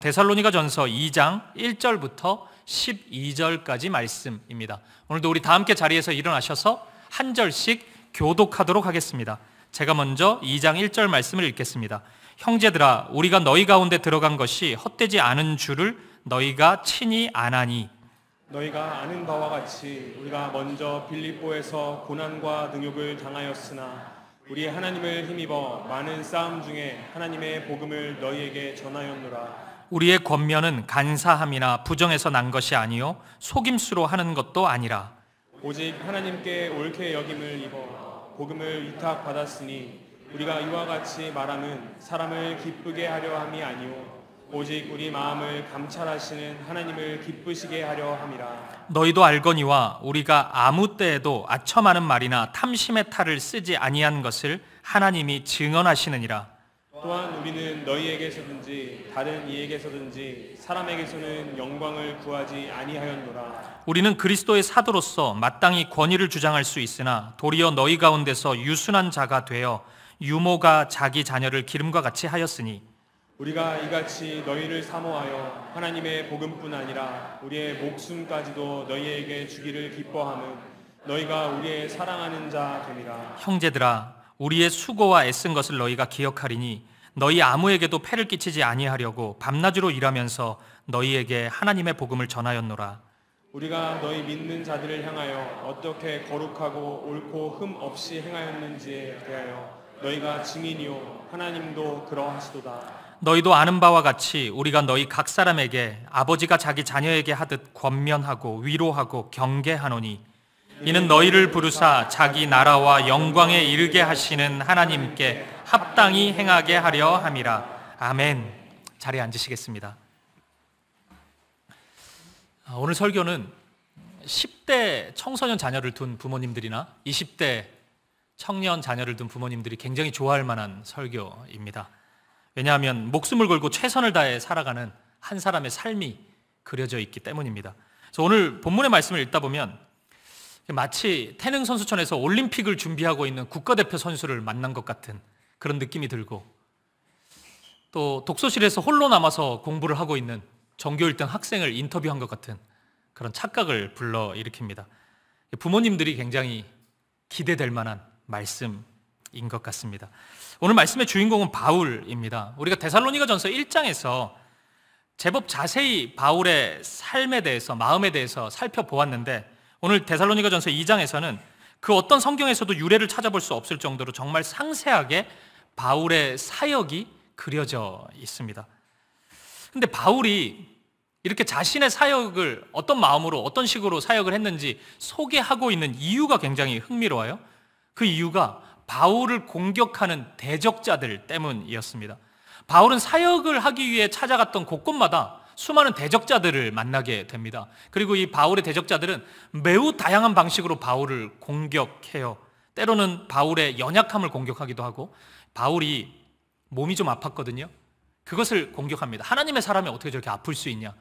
데살로니가전서 2장 1절부터 12절까지 말씀입니다. 오늘도 우리 다 함께 자리에서 일어나셔서 한 절씩 교독하도록 하겠습니다. 제가 먼저 2장 1절 말씀을 읽겠습니다. 형제들아, 우리가 너희 가운데 들어간 것이 헛되지 않은 줄을 너희가 친히 아나니, 너희가 아는 바와 같이 우리가 먼저 빌립보에서 고난과 능욕을 당하였으나 우리 하나님을 힘입어 많은 싸움 중에 하나님의 복음을 너희에게 전하였노라. 우리의 권면은 간사함이나 부정에서 난 것이 아니요 속임수로 하는 것도 아니라 오직 하나님께 옳게 여김을 입어 복음을 위탁받았으니 우리가 이와 같이 말함은 사람을 기쁘게 하려 함이 아니요 오직 우리 마음을 감찰하시는 하나님을 기쁘시게 하려 함이라. 너희도 알거니와 우리가 아무 때에도 아첨하는 말이나 탐심의 탈을 쓰지 아니한 것을 하나님이 증언하시느니라. 또한 우리는 너희에게서든지 다른 이에게서든지 사람에게서는 영광을 구하지 아니하였노라. 우리는 그리스도의 사도로서 마땅히 권위를 주장할 수 있으나 도리어 너희 가운데서 유순한 자가 되어 유모가 자기 자녀를 기름과 같이 하였으니 우리가 이같이 너희를 사모하여 하나님의 복음뿐 아니라 우리의 목숨까지도 너희에게 주기를 기뻐함은 너희가 우리의 사랑하는 자 됨이라. 형제들아, 우리의 수고와 애쓴 것을 너희가 기억하리니 너희 아무에게도 폐를 끼치지 아니하려고 밤낮으로 일하면서 너희에게 하나님의 복음을 전하였노라. 우리가 너희 믿는 자들을 향하여 어떻게 거룩하고 옳고 흠 없이 행하였는지에 대하여 너희가 증인이요 하나님도 그러하시도다. 너희도 아는 바와 같이 우리가 너희 각 사람에게 아버지가 자기 자녀에게 하듯 권면하고 위로하고 경계하노니 이는 너희를 부르사 자기 나라와 영광에 이르게 하시는 하나님께 합당히 행하게 하려 함이라. 아멘. 자리에 앉으시겠습니다. 오늘 설교는 10대 청소년 자녀를 둔 부모님들이나 20대 청년 자녀를 둔 부모님들이 굉장히 좋아할 만한 설교입니다. 왜냐하면 목숨을 걸고 최선을 다해 살아가는 한 사람의 삶이 그려져 있기 때문입니다. 그래서 오늘 본문의 말씀을 읽다 보면 마치 태능 선수촌에서 올림픽을 준비하고 있는 국가대표 선수를 만난 것 같은 그런 느낌이 들고, 또 독서실에서 홀로 남아서 공부를 하고 있는 전교 1등 학생을 인터뷰한 것 같은 그런 착각을 불러일으킵니다. 부모님들이 굉장히 기대될 만한 말씀인 것 같습니다. 오늘 말씀의 주인공은 바울입니다. 우리가 데살로니가전서 1장에서 제법 자세히 바울의 삶에 대해서, 마음에 대해서 살펴보았는데, 오늘 데살로니가전서 2장에서는 그 어떤 성경에서도 유래를 찾아볼 수 없을 정도로 정말 상세하게 바울의 사역이 그려져 있습니다. 근데 바울이 이렇게 자신의 사역을 어떤 마음으로, 어떤 식으로 사역을 했는지 소개하고 있는 이유가 굉장히 흥미로워요. 그 이유가 바울을 공격하는 대적자들 때문이었습니다. 바울은 사역을 하기 위해 찾아갔던 곳곳마다 수많은 대적자들을 만나게 됩니다. 그리고 이 바울의 대적자들은 매우 다양한 방식으로 바울을 공격해요. 때로는 바울의 연약함을 공격하기도 하고, 바울이 몸이 좀 아팠거든요. 그것을 공격합니다. 하나님의 사람이 어떻게 저렇게 아플 수 있냐.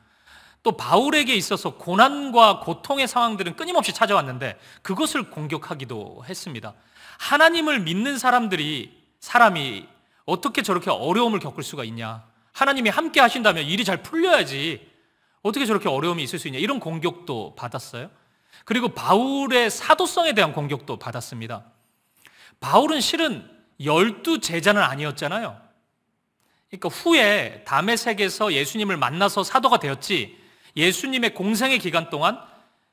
또 바울에게 있어서 고난과 고통의 상황들은 끊임없이 찾아왔는데 그것을 공격하기도 했습니다. 하나님을 믿는 사람이 어떻게 저렇게 어려움을 겪을 수가 있냐. 하나님이 함께 하신다면 일이 잘 풀려야지 어떻게 저렇게 어려움이 있을 수 있냐. 이런 공격도 받았어요. 그리고 바울의 사도성에 대한 공격도 받았습니다. 바울은 실은 12제자는 아니었잖아요. 그러니까 후에 다메섹에서 예수님을 만나서 사도가 되었지, 예수님의 공생의 기간 동안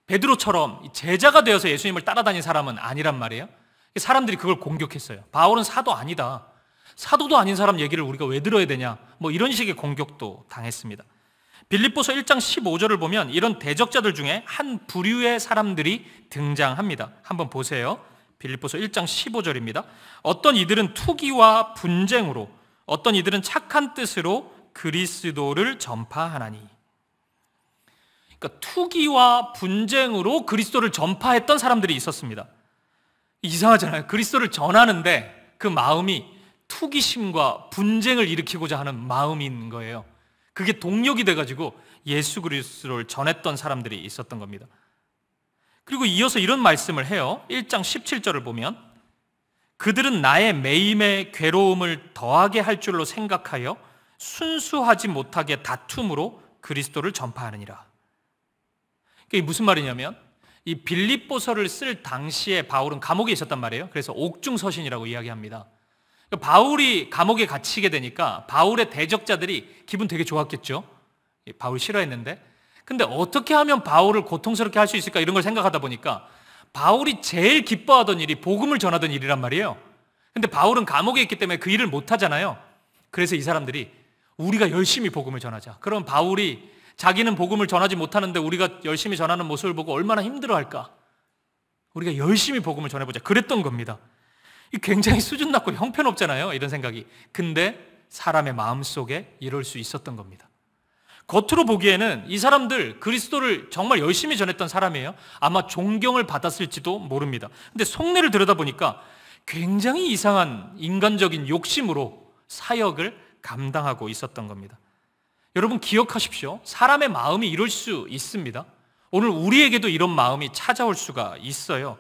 베드로처럼 제자가 되어서 예수님을 따라다닌 사람은 아니란 말이에요. 사람들이 그걸 공격했어요. 바울은 사도 아니다. 사도도 아닌 사람 얘기를 우리가 왜 들어야 되냐. 이런 식의 공격도 당했습니다. 빌립보서 1장 15절을 보면 이런 대적자들 중에 한 부류의 사람들이 등장합니다. 한번 보세요. 빌립보서 1장 15절입니다. 어떤 이들은 투기와 분쟁으로, 어떤 이들은 착한 뜻으로 그리스도를 전파하나니. 그러니까 투기와 분쟁으로 그리스도를 전파했던 사람들이 있었습니다. 이상하잖아요. 그리스도를 전하는데 그 마음이 투기심과 분쟁을 일으키고자 하는 마음인 거예요. 그게 동력이 돼가지고 예수 그리스도를 전했던 사람들이 있었던 겁니다. 그리고 이어서 이런 말씀을 해요. 1장 17절을 보면 그들은 나의 매임의 괴로움을 더하게 할 줄로 생각하여 순수하지 못하게 다툼으로 그리스도를 전파하느니라. 이게 무슨 말이냐면 이 빌립보서를 쓸 당시에 바울은 감옥에 있었단 말이에요. 그래서 옥중서신이라고 이야기합니다. 바울이 감옥에 갇히게 되니까 바울의 대적자들이 기분 되게 좋았겠죠. 바울 싫어했는데. 근데 어떻게 하면 바울을 고통스럽게 할 수 있을까 이런 걸 생각하다 보니까 바울이 제일 기뻐하던 일이 복음을 전하던 일이란 말이에요. 근데 바울은 감옥에 있기 때문에 그 일을 못 하잖아요. 그래서 이 사람들이 우리가 열심히 복음을 전하자. 그럼 바울이 자기는 복음을 전하지 못하는데 우리가 열심히 전하는 모습을 보고 얼마나 힘들어할까? 우리가 열심히 복음을 전해보자. 그랬던 겁니다. 굉장히 수준 낮고 형편없잖아요. 이런 생각이. 근데 사람의 마음속에 이럴 수 있었던 겁니다. 겉으로 보기에는 이 사람들 그리스도를 정말 열심히 전했던 사람이에요. 아마 존경을 받았을지도 모릅니다. 근데 속내를 들여다보니까 굉장히 이상한 인간적인 욕심으로 사역을 감당하고 있었던 겁니다. 여러분 기억하십시오. 사람의 마음이 이럴 수 있습니다. 오늘 우리에게도 이런 마음이 찾아올 수가 있어요.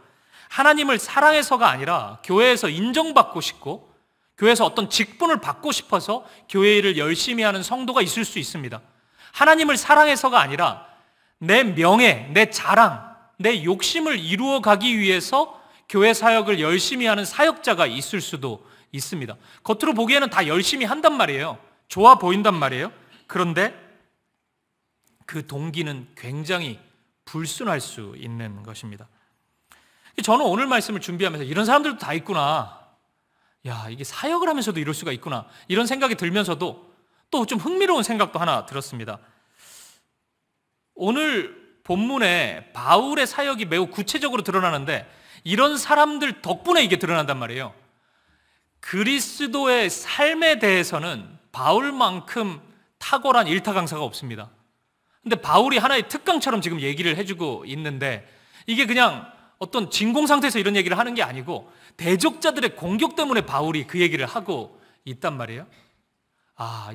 하나님을 사랑해서가 아니라 교회에서 인정받고 싶고 교회에서 어떤 직분을 받고 싶어서 교회 일을 열심히 하는 성도가 있을 수 있습니다. 하나님을 사랑해서가 아니라 내 명예, 내 자랑, 내 욕심을 이루어 가기 위해서 교회 사역을 열심히 하는 사역자가 있을 수도 있습니다. 겉으로 보기에는 다 열심히 한단 말이에요. 좋아 보인단 말이에요. 그런데 그 동기는 굉장히 불순할 수 있는 것입니다. 저는 오늘 말씀을 준비하면서 이런 사람들도 다 있구나. 야, 이게 사역을 하면서도 이럴 수가 있구나. 이런 생각이 들면서도 또 좀 흥미로운 생각도 하나 들었습니다. 오늘 본문에 바울의 사역이 매우 구체적으로 드러나는데 이런 사람들 덕분에 이게 드러난단 말이에요. 그리스도의 삶에 대해서는 바울만큼 탁월한 일타 강사가 없습니다. 근데 바울이 하나의 특강처럼 지금 얘기를 해주고 있는데 이게 그냥 어떤 진공 상태에서 이런 얘기를 하는 게 아니고 대적자들의 공격 때문에 바울이 그 얘기를 하고 있단 말이에요.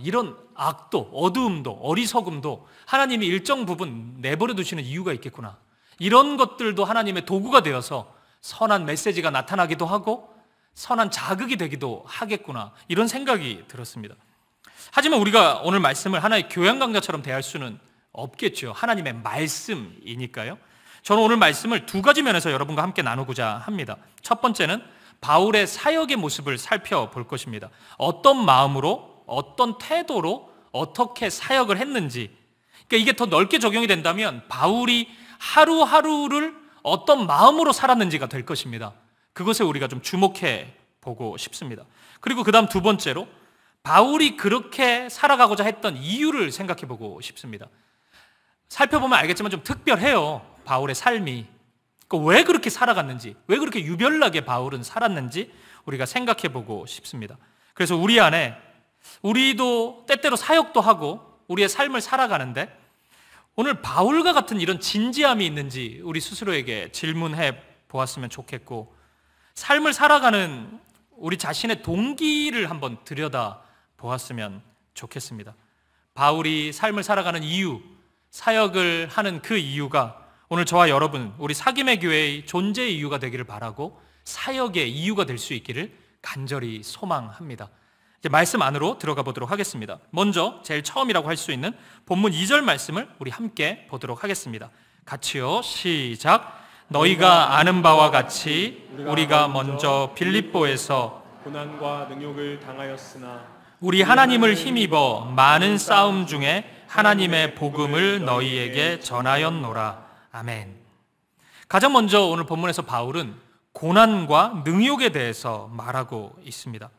이런 악도, 어두움도, 어리석음도 하나님이 일정 부분 내버려 두시는 이유가 있겠구나. 이런 것들도 하나님의 도구가 되어서 선한 메시지가 나타나기도 하고 선한 자극이 되기도 하겠구나. 이런 생각이 들었습니다. 하지만 우리가 오늘 말씀을 하나의 교양 강좌처럼 대할 수는 없겠죠. 하나님의 말씀이니까요. 저는 오늘 말씀을 두 가지 면에서 여러분과 함께 나누고자 합니다. 첫 번째는 바울의 사역의 모습을 살펴볼 것입니다. 어떤 마음으로, 어떤 태도로 어떻게 사역을 했는지. 그러니까 이게 더 넓게 적용이 된다면 바울이 하루하루를 어떤 마음으로 살았는지가 될 것입니다. 그것에 우리가 좀 주목해 보고 싶습니다. 그리고 그 다음 두 번째로 바울이 그렇게 살아가고자 했던 이유를 생각해 보고 싶습니다. 살펴보면 알겠지만 좀 특별해요. 바울의 삶이. 그러니까 왜 그렇게 살아갔는지, 왜 그렇게 유별나게 바울은 살았는지 우리가 생각해 보고 싶습니다. 그래서 우리 안에 우리도 때때로 사역도 하고 우리의 삶을 살아가는데 오늘 바울과 같은 이런 진지함이 있는지 우리 스스로에게 질문해 보았으면 좋겠고 삶을 살아가는 우리 자신의 동기를 한번 들여다 보았으면 좋겠습니다. 바울이 삶을 살아가는 이유, 사역을 하는 그 이유가 오늘 저와 여러분, 우리 사김의 교회의 존재의 이유가 되기를 바라고 사역의 이유가 될 수 있기를 간절히 소망합니다. 이제 말씀 안으로 들어가 보도록 하겠습니다. 먼저 제일 처음이라고 할 수 있는 본문 2절 말씀을 우리 함께 보도록 하겠습니다. 같이요. 시작. 너희가 아는 바와 같이 우리가 먼저 빌립보에서 고난과 능욕을 당하였으나 우리 하나님을 힘입어 많은 싸움 중에 하나님의 복음을 너희에게 전하였노라. 아멘. 가장 먼저 오늘 본문에서 바울은 고난과 능욕에 대해서 말하고 있습니다.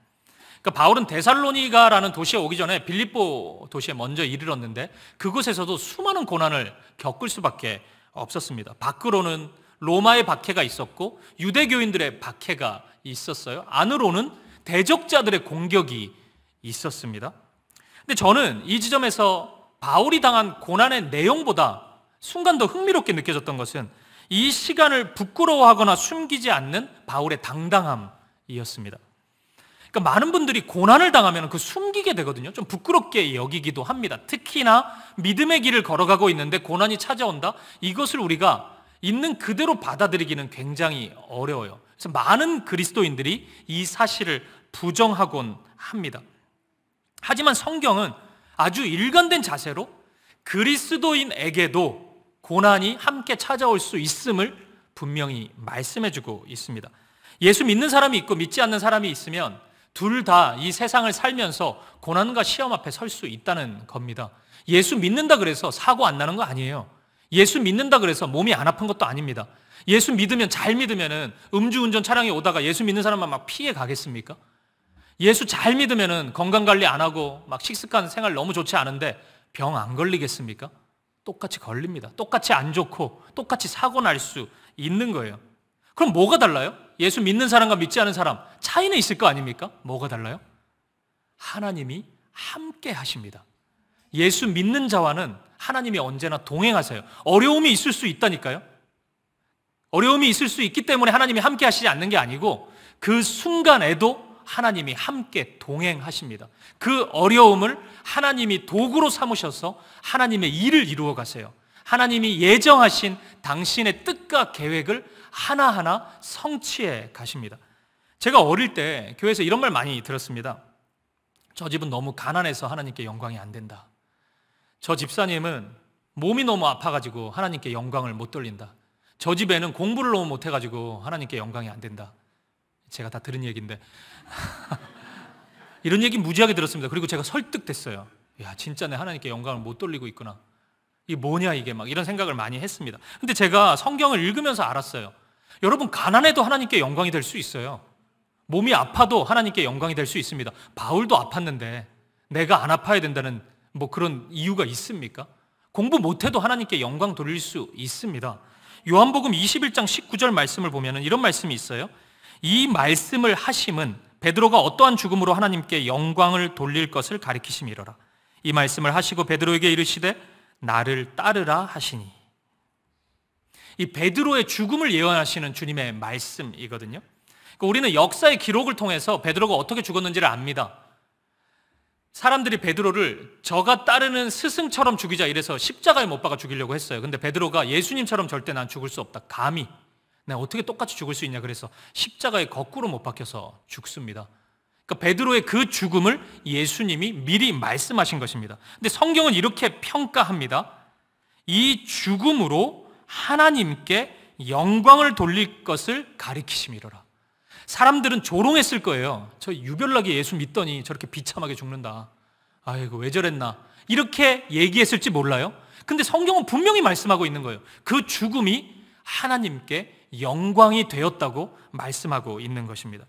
그러니까 바울은 데살로니가라는 도시에 오기 전에 빌립보 도시에 먼저 이르렀는데 그곳에서도 수많은 고난을 겪을 수밖에 없었습니다. 밖으로는 로마의 박해가 있었고 유대교인들의 박해가 있었어요. 안으로는 대적자들의 공격이 있었습니다. 근데 저는 이 지점에서 바울이 당한 고난의 내용보다 순간 더 흥미롭게 느껴졌던 것은 이 시간을 부끄러워하거나 숨기지 않는 바울의 당당함이었습니다. 그러니까 많은 분들이 고난을 당하면 그 숨기게 되거든요. 좀 부끄럽게 여기기도 합니다. 특히나 믿음의 길을 걸어가고 있는데 고난이 찾아온다? 이것을 우리가 있는 그대로 받아들이기는 굉장히 어려워요. 그래서 많은 그리스도인들이 이 사실을 부정하곤 합니다. 하지만 성경은 아주 일관된 자세로 그리스도인에게도 고난이 함께 찾아올 수 있음을 분명히 말씀해주고 있습니다. 예수 믿는 사람이 있고 믿지 않는 사람이 있으면 둘 다 이 세상을 살면서 고난과 시험 앞에 설 수 있다는 겁니다. 예수 믿는다 그래서 사고 안 나는 거 아니에요. 예수 믿는다 그래서 몸이 안 아픈 것도 아닙니다. 예수 믿으면, 잘 믿으면은 음주운전 차량이 오다가 예수 믿는 사람만 막 피해 가겠습니까? 예수 잘 믿으면은 건강관리 안 하고 막 식습관 생활 너무 좋지 않은데 병 안 걸리겠습니까? 똑같이 걸립니다. 똑같이 안 좋고 똑같이 사고 날 수 있는 거예요. 그럼 뭐가 달라요? 예수 믿는 사람과 믿지 않은 사람 차이는 있을 거 아닙니까? 뭐가 달라요? 하나님이 함께 하십니다. 예수 믿는 자와는 하나님이 언제나 동행하세요. 어려움이 있을 수 있다니까요. 어려움이 있을 수 있기 때문에 하나님이 함께 하시지 않는 게 아니고 그 순간에도 하나님이 함께 동행하십니다. 그 어려움을 하나님이 도구로 삼으셔서 하나님의 일을 이루어 가세요. 하나님이 예정하신 당신의 뜻과 계획을 하나하나 성취해 가십니다. 제가 어릴 때 교회에서 이런 말 많이 들었습니다. 저 집은 너무 가난해서 하나님께 영광이 안 된다. 저 집사님은 몸이 너무 아파가지고 하나님께 영광을 못 돌린다. 저 집에는 공부를 너무 못해가지고 하나님께 영광이 안 된다. 제가 다 들은 얘기인데 이런 얘기 무지하게 들었습니다. 그리고 제가 설득됐어요. 야, 진짜 내 하나님께 영광을 못 돌리고 있구나. 이게 뭐냐 이게, 막 이런 생각을 많이 했습니다. 근데 제가 성경을 읽으면서 알았어요. 여러분, 가난해도 하나님께 영광이 될 수 있어요. 몸이 아파도 하나님께 영광이 될 수 있습니다. 바울도 아팠는데 내가 안 아파야 된다는 뭐 그런 이유가 있습니까? 공부 못해도 하나님께 영광 돌릴 수 있습니다. 요한복음 21장 19절 말씀을 보면 이런 말씀이 있어요. 이 말씀을 하심은 베드로가 어떠한 죽음으로 하나님께 영광을 돌릴 것을 가리키심이로라. 이 말씀을 하시고 베드로에게 이르시되 나를 따르라 하시니. 이 베드로의 죽음을 예언하시는 주님의 말씀이거든요. 그러니까 우리는 역사의 기록을 통해서 베드로가 어떻게 죽었는지를 압니다. 사람들이 베드로를 저가 따르는 스승처럼 죽이자 이래서 십자가에 못 박아 죽이려고 했어요. 근데 베드로가 예수님처럼 절대 난 죽을 수 없다. 감히 내가 어떻게 똑같이 죽을 수 있냐 그래서 십자가에 거꾸로 못 박혀서 죽습니다. 그러니까 베드로의 그 죽음을 예수님이 미리 말씀하신 것입니다. 근데 성경은 이렇게 평가합니다. 이 죽음으로 하나님께 영광을 돌릴 것을 가리키심이로라. 사람들은 조롱했을 거예요. 저 유별나게 예수 믿더니 저렇게 비참하게 죽는다. 아이고 왜 저랬나. 이렇게 얘기했을지 몰라요. 근데 성경은 분명히 말씀하고 있는 거예요. 그 죽음이 하나님께 영광이 되었다고 말씀하고 있는 것입니다.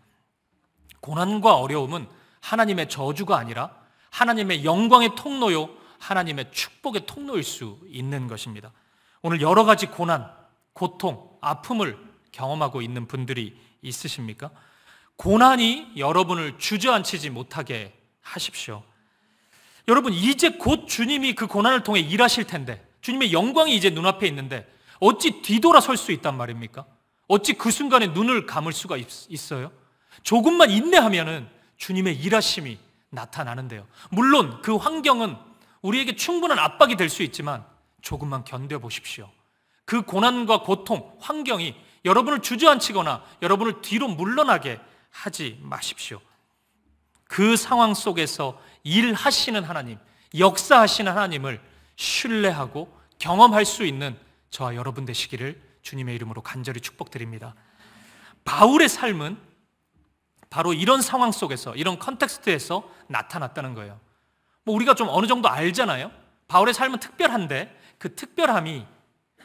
고난과 어려움은 하나님의 저주가 아니라 하나님의 영광의 통로요, 하나님의 축복의 통로일 수 있는 것입니다. 오늘 여러 가지 고난, 고통, 아픔을 경험하고 있는 분들이 있으십니까? 고난이 여러분을 주저앉히지 못하게 하십시오. 여러분, 이제 곧 주님이 그 고난을 통해 일하실 텐데, 주님의 영광이 이제 눈앞에 있는데 어찌 뒤돌아설 수 있단 말입니까? 어찌 그 순간에 눈을 감을 수가 있어요? 조금만 인내하면은 주님의 일하심이 나타나는데요. 물론 그 환경은 우리에게 충분한 압박이 될 수 있지만 조금만 견뎌보십시오. 그 고난과 고통, 환경이 여러분을 주저앉히거나 여러분을 뒤로 물러나게 하지 마십시오. 그 상황 속에서 일하시는 하나님, 역사하시는 하나님을 신뢰하고 경험할 수 있는 저와 여러분 되시기를 주님의 이름으로 간절히 축복드립니다. 바울의 삶은 바로 이런 상황 속에서, 이런 컨텍스트에서 나타났다는 거예요. 뭐 우리가 좀 어느 정도 알잖아요. 바울의 삶은 특별한데 그 특별함이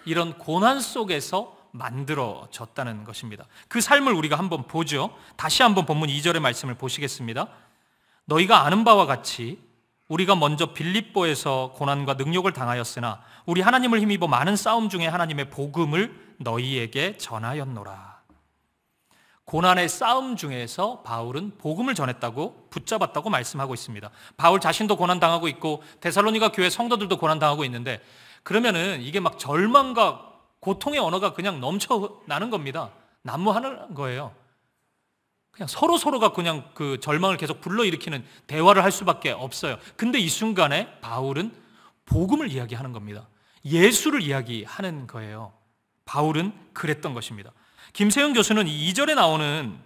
이런 고난 속에서 만들어졌다는 것입니다. 그 삶을 우리가 한번 보죠. 다시 한번 본문 2절의 말씀을 보시겠습니다. 너희가 아는 바와 같이 우리가 먼저 빌립보에서 고난과 능욕을 당하였으나 우리 하나님을 힘입어 많은 싸움 중에 하나님의 복음을 너희에게 전하였노라. 고난의 싸움 중에서 바울은 복음을 전했다고, 붙잡았다고 말씀하고 있습니다. 바울 자신도 고난당하고 있고 데살로니가 교회 성도들도 고난당하고 있는데, 그러면은 이게 막 절망과 고통의 언어가 그냥 넘쳐나는 겁니다. 난무하는 거예요. 그냥 서로가 그냥 그 절망을 계속 불러일으키는 대화를 할 수밖에 없어요. 근데 이 순간에 바울은 복음을 이야기하는 겁니다. 예수를 이야기하는 거예요. 바울은 그랬던 것입니다. 김세영 교수는 이 2절에 나오는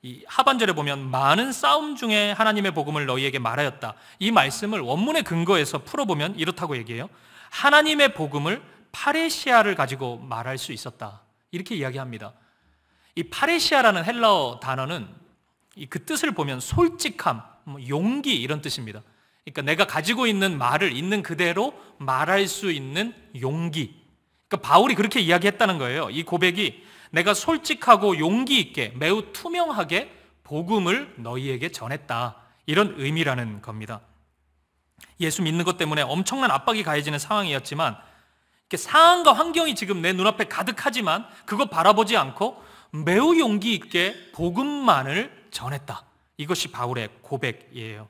이 하반절에 보면 많은 싸움 중에 하나님의 복음을 너희에게 말하였다. 이 말씀을 원문의 근거에서 풀어보면 이렇다고 얘기해요. 하나님의 복음을 파레시아를 가지고 말할 수 있었다. 이렇게 이야기합니다. 이 파레시아라는 헬라어 단어는 그 뜻을 보면 솔직함, 용기 이런 뜻입니다. 그러니까 내가 가지고 있는 말을 있는 그대로 말할 수 있는 용기. 그러니까 바울이 그렇게 이야기했다는 거예요. 이 고백이 내가 솔직하고 용기 있게 매우 투명하게 복음을 너희에게 전했다. 이런 의미라는 겁니다. 예수 믿는 것 때문에 엄청난 압박이 가해지는 상황이었지만 상황과 환경이 지금 내 눈앞에 가득하지만 그거 바라보지 않고 매우 용기 있게 복음만을 전했다. 이것이 바울의 고백이에요.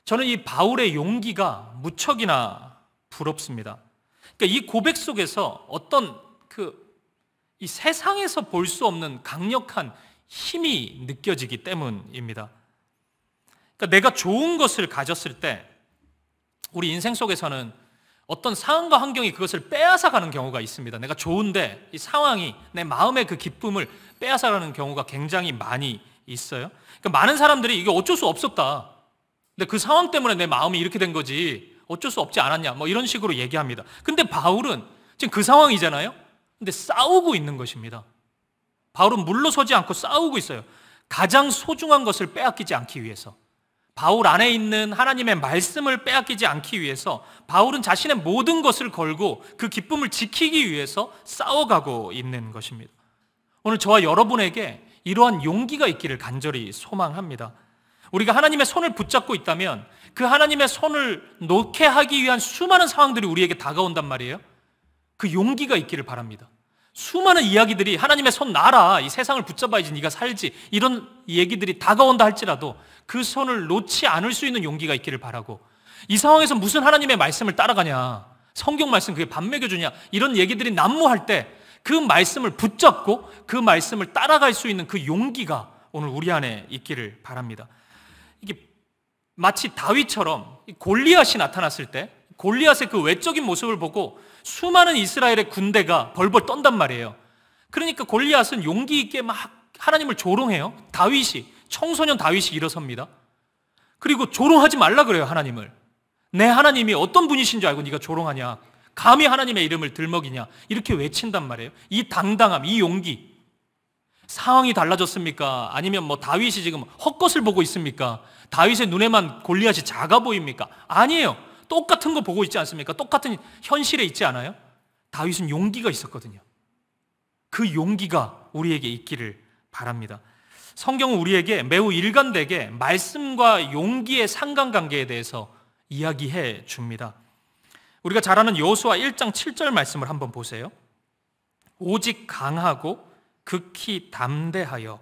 저는 이 바울의 용기가 무척이나 부럽습니다. 그러니까 이 고백 속에서 어떤 이 세상에서 볼 수 없는 강력한 힘이 느껴지기 때문입니다. 그러니까 내가 좋은 것을 가졌을 때 우리 인생 속에서는 어떤 상황과 환경이 그것을 빼앗아가는 경우가 있습니다. 내가 좋은데 이 상황이 내 마음의 그 기쁨을 빼앗아가는 경우가 굉장히 많이 있어요. 그러니까 많은 사람들이 이게 어쩔 수 없었다. 근데 그 상황 때문에 내 마음이 이렇게 된 거지 어쩔 수 없지 않았냐 이런 식으로 얘기합니다. 근데 바울은 지금 그 상황이잖아요. 근데 싸우고 있는 것입니다. 바울은 물러서지 않고 싸우고 있어요. 가장 소중한 것을 빼앗기지 않기 위해서, 바울 안에 있는 하나님의 말씀을 빼앗기지 않기 위해서 바울은 자신의 모든 것을 걸고 그 기쁨을 지키기 위해서 싸워가고 있는 것입니다. 오늘 저와 여러분에게 이러한 용기가 있기를 간절히 소망합니다. 우리가 하나님의 손을 붙잡고 있다면 그 하나님의 손을 놓게 하기 위한 수많은 상황들이 우리에게 다가온단 말이에요. 그 용기가 있기를 바랍니다. 수많은 이야기들이 하나님의 손 놔라, 이 세상을 붙잡아야지 네가 살지, 이런 얘기들이 다가온다 할지라도 그 손을 놓지 않을 수 있는 용기가 있기를 바라고, 이 상황에서 무슨 하나님의 말씀을 따라가냐, 성경 말씀 그게 밥 먹여주냐, 이런 얘기들이 난무할 때 그 말씀을 붙잡고 그 말씀을 따라갈 수 있는 그 용기가 오늘 우리 안에 있기를 바랍니다. 이게 마치 다윗처럼 골리앗이 나타났을 때 골리앗의 그 외적인 모습을 보고 수많은 이스라엘의 군대가 벌벌 떤단 말이에요. 그러니까 골리앗은 용기 있게 막 하나님을 조롱해요. 청소년 다윗이 일어섭니다. 그리고 조롱하지 말라 그래요. 하나님을. 내 하나님이 어떤 분이신 줄 알고 네가 조롱하냐, 감히 하나님의 이름을 들먹이냐, 이렇게 외친단 말이에요. 이 당당함, 이 용기. 상황이 달라졌습니까? 아니면 다윗이 지금 헛것을 보고 있습니까? 다윗의 눈에만 골리앗이 작아 보입니까? 아니에요. 똑같은 거 보고 있지 않습니까? 똑같은 현실에 있지 않아요? 다윗은 용기가 있었거든요. 그 용기가 우리에게 있기를 바랍니다. 성경은 우리에게 매우 일관되게 말씀과 용기의 상관관계에 대해서 이야기해 줍니다. 우리가 잘 아는 여호수아 1장 7절 말씀을 한번 보세요. 오직 강하고 극히 담대하여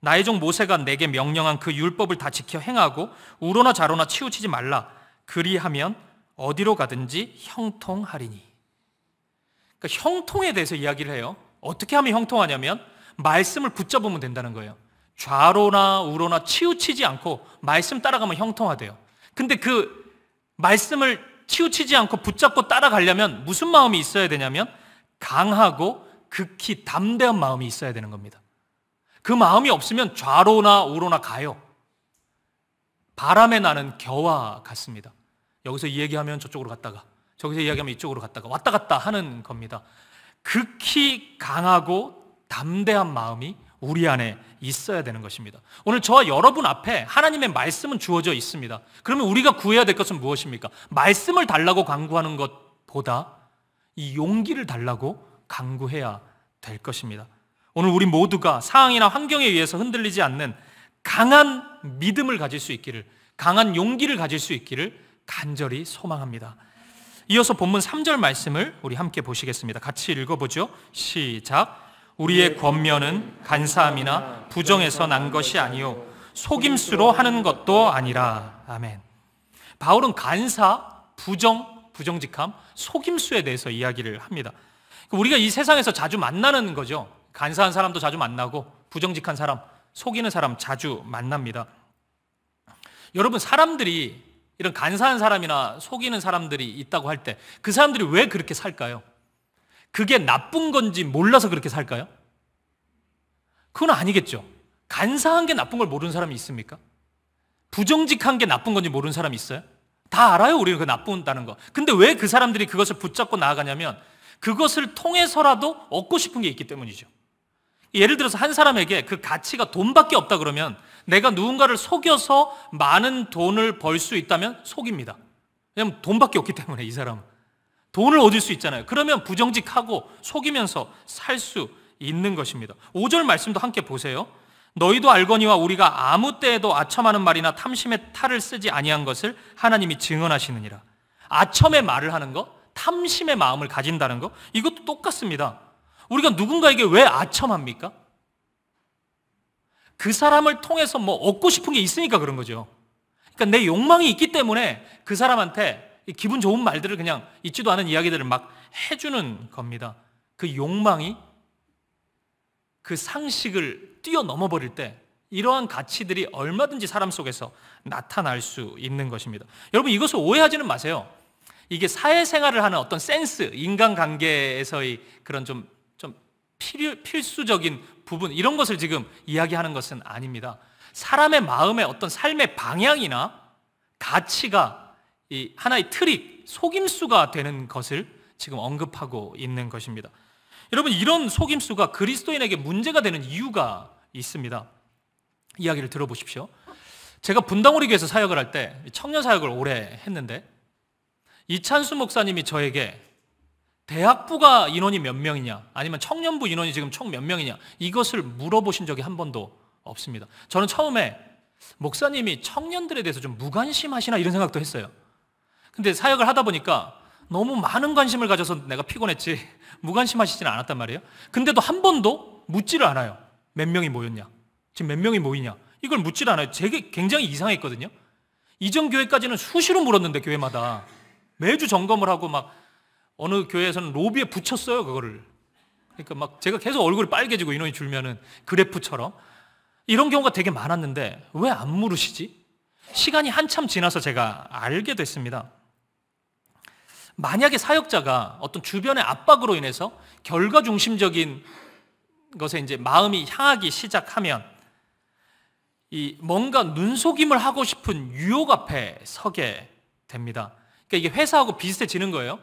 나의 종 모세가 내게 명령한 그 율법을 다 지켜 행하고 우로나 좌로나 치우치지 말라. 그리하면 어디로 가든지 형통하리니. 그러니까 형통에 대해서 이야기를 해요. 어떻게 하면 형통하냐면 말씀을 붙잡으면 된다는 거예요. 좌로나 우로나 치우치지 않고 말씀 따라가면 형통하대요. 근데 그 말씀을 치우치지 않고 붙잡고 따라가려면 무슨 마음이 있어야 되냐면 강하고 극히 담대한 마음이 있어야 되는 겁니다. 그 마음이 없으면 좌로나 우로나 가요. 바람에 나는 겨와 같습니다. 여기서 이 얘기하면 저쪽으로 갔다가, 저기서 이야기하면 이쪽으로 갔다가 왔다 갔다 하는 겁니다. 극히 강하고 담대한 마음이 우리 안에 있어야 되는 것입니다. 오늘 저와 여러분 앞에 하나님의 말씀은 주어져 있습니다. 그러면 우리가 구해야 될 것은 무엇입니까? 말씀을 달라고 간구하는 것보다 이 용기를 달라고 간구해야 될 것입니다. 오늘 우리 모두가 상황이나 환경에 의해서 흔들리지 않는 강한 믿음을 가질 수 있기를, 강한 용기를 가질 수 있기를 간절히 소망합니다. 이어서 본문 3절 말씀을 우리 함께 보시겠습니다. 같이 읽어보죠. 시작. 우리의 권면은 간사함이나 부정에서 난 것이 아니요 속임수로 하는 것도 아니라. 아멘. 바울은 간사, 부정직함, 속임수에 대해서 이야기를 합니다. 우리가 이 세상에서 자주 만나는 거죠. 간사한 사람도 자주 만나고 부정직한 사람, 속이는 사람 자주 만납니다. 여러분, 사람들이 이런 간사한 사람이나 속이는 사람들이 있다고 할 때 그 사람들이 왜 그렇게 살까요? 그게 나쁜 건지 몰라서 그렇게 살까요? 그건 아니겠죠. 간사한 게 나쁜 걸 모르는 사람이 있습니까? 부정직한 게 나쁜 건지 모르는 사람이 있어요? 다 알아요, 우리는 그 나쁜다는 거. 근데 왜 그 사람들이 그것을 붙잡고 나아가냐면 그것을 통해서라도 얻고 싶은 게 있기 때문이죠. 예를 들어서 한 사람에게 그 가치가 돈밖에 없다 그러면 내가 누군가를 속여서 많은 돈을 벌 수 있다면 속입니다. 왜냐하면 돈밖에 없기 때문에 이 사람은. 돈을 얻을 수 있잖아요. 그러면 부정직하고 속이면서 살 수 있는 것입니다. 5절 말씀도 함께 보세요. 너희도 알거니와 우리가 아무 때에도 아첨하는 말이나 탐심의 탈을 쓰지 아니한 것을 하나님이 증언하시느니라. 아첨의 말을 하는 거, 탐심의 마음을 가진다는 거, 이것도 똑같습니다. 우리가 누군가에게 왜 아첨합니까? 그 사람을 통해서 뭐 얻고 싶은 게 있으니까 그런 거죠. 그러니까 내 욕망이 있기 때문에 그 사람한테 기분 좋은 말들을 그냥 있지도 않은 이야기들을 막 해주는 겁니다. 그 욕망이 그 상식을 뛰어넘어 버릴 때 이러한 가치들이 얼마든지 사람 속에서 나타날 수 있는 것입니다. 여러분, 이것을 오해하지는 마세요. 이게 사회생활을 하는 어떤 센스, 인간관계에서의 그런 좀 필수적인 부분, 이런 것을 지금 이야기하는 것은 아닙니다. 사람의 마음의 어떤 삶의 방향이나 가치가 이 하나의 트릭, 속임수가 되는 것을 지금 언급하고 있는 것입니다. 여러분, 이런 속임수가 그리스도인에게 문제가 되는 이유가 있습니다. 이야기를 들어보십시오. 제가 분당우리 교회에서 사역을 할 때 청년 사역을 오래 했는데 이찬수 목사님이 저에게 대학부가 인원이 몇 명이냐, 아니면 청년부 인원이 지금 총 몇 명이냐, 이것을 물어보신 적이 한 번도 없습니다. 저는 처음에 목사님이 청년들에 대해서 좀 무관심하시나 이런 생각도 했어요. 근데 사역을 하다 보니까 너무 많은 관심을 가져서 내가 피곤했지 무관심하시지는 않았단 말이에요. 근데도 한 번도 묻지를 않아요. 몇 명이 모였냐, 지금 몇 명이 모이냐, 이걸 묻지를 않아요. 제게 굉장히 이상했거든요. 이전 교회까지는 수시로 물었는데, 교회마다 매주 점검을 하고 막 어느 교회에서는 로비에 붙였어요, 그거를. 그러니까 막 제가 계속 얼굴이 빨개지고 인원이 줄면은 그래프처럼 이런 경우가 되게 많았는데 왜 안 물으시지? 시간이 한참 지나서 제가 알게 됐습니다. 만약에 사역자가 어떤 주변의 압박으로 인해서 결과 중심적인 것에 이제 마음이 향하기 시작하면 이 뭔가 눈속임을 하고 싶은 유혹 앞에 서게 됩니다. 그러니까 이게 회사하고 비슷해지는 거예요.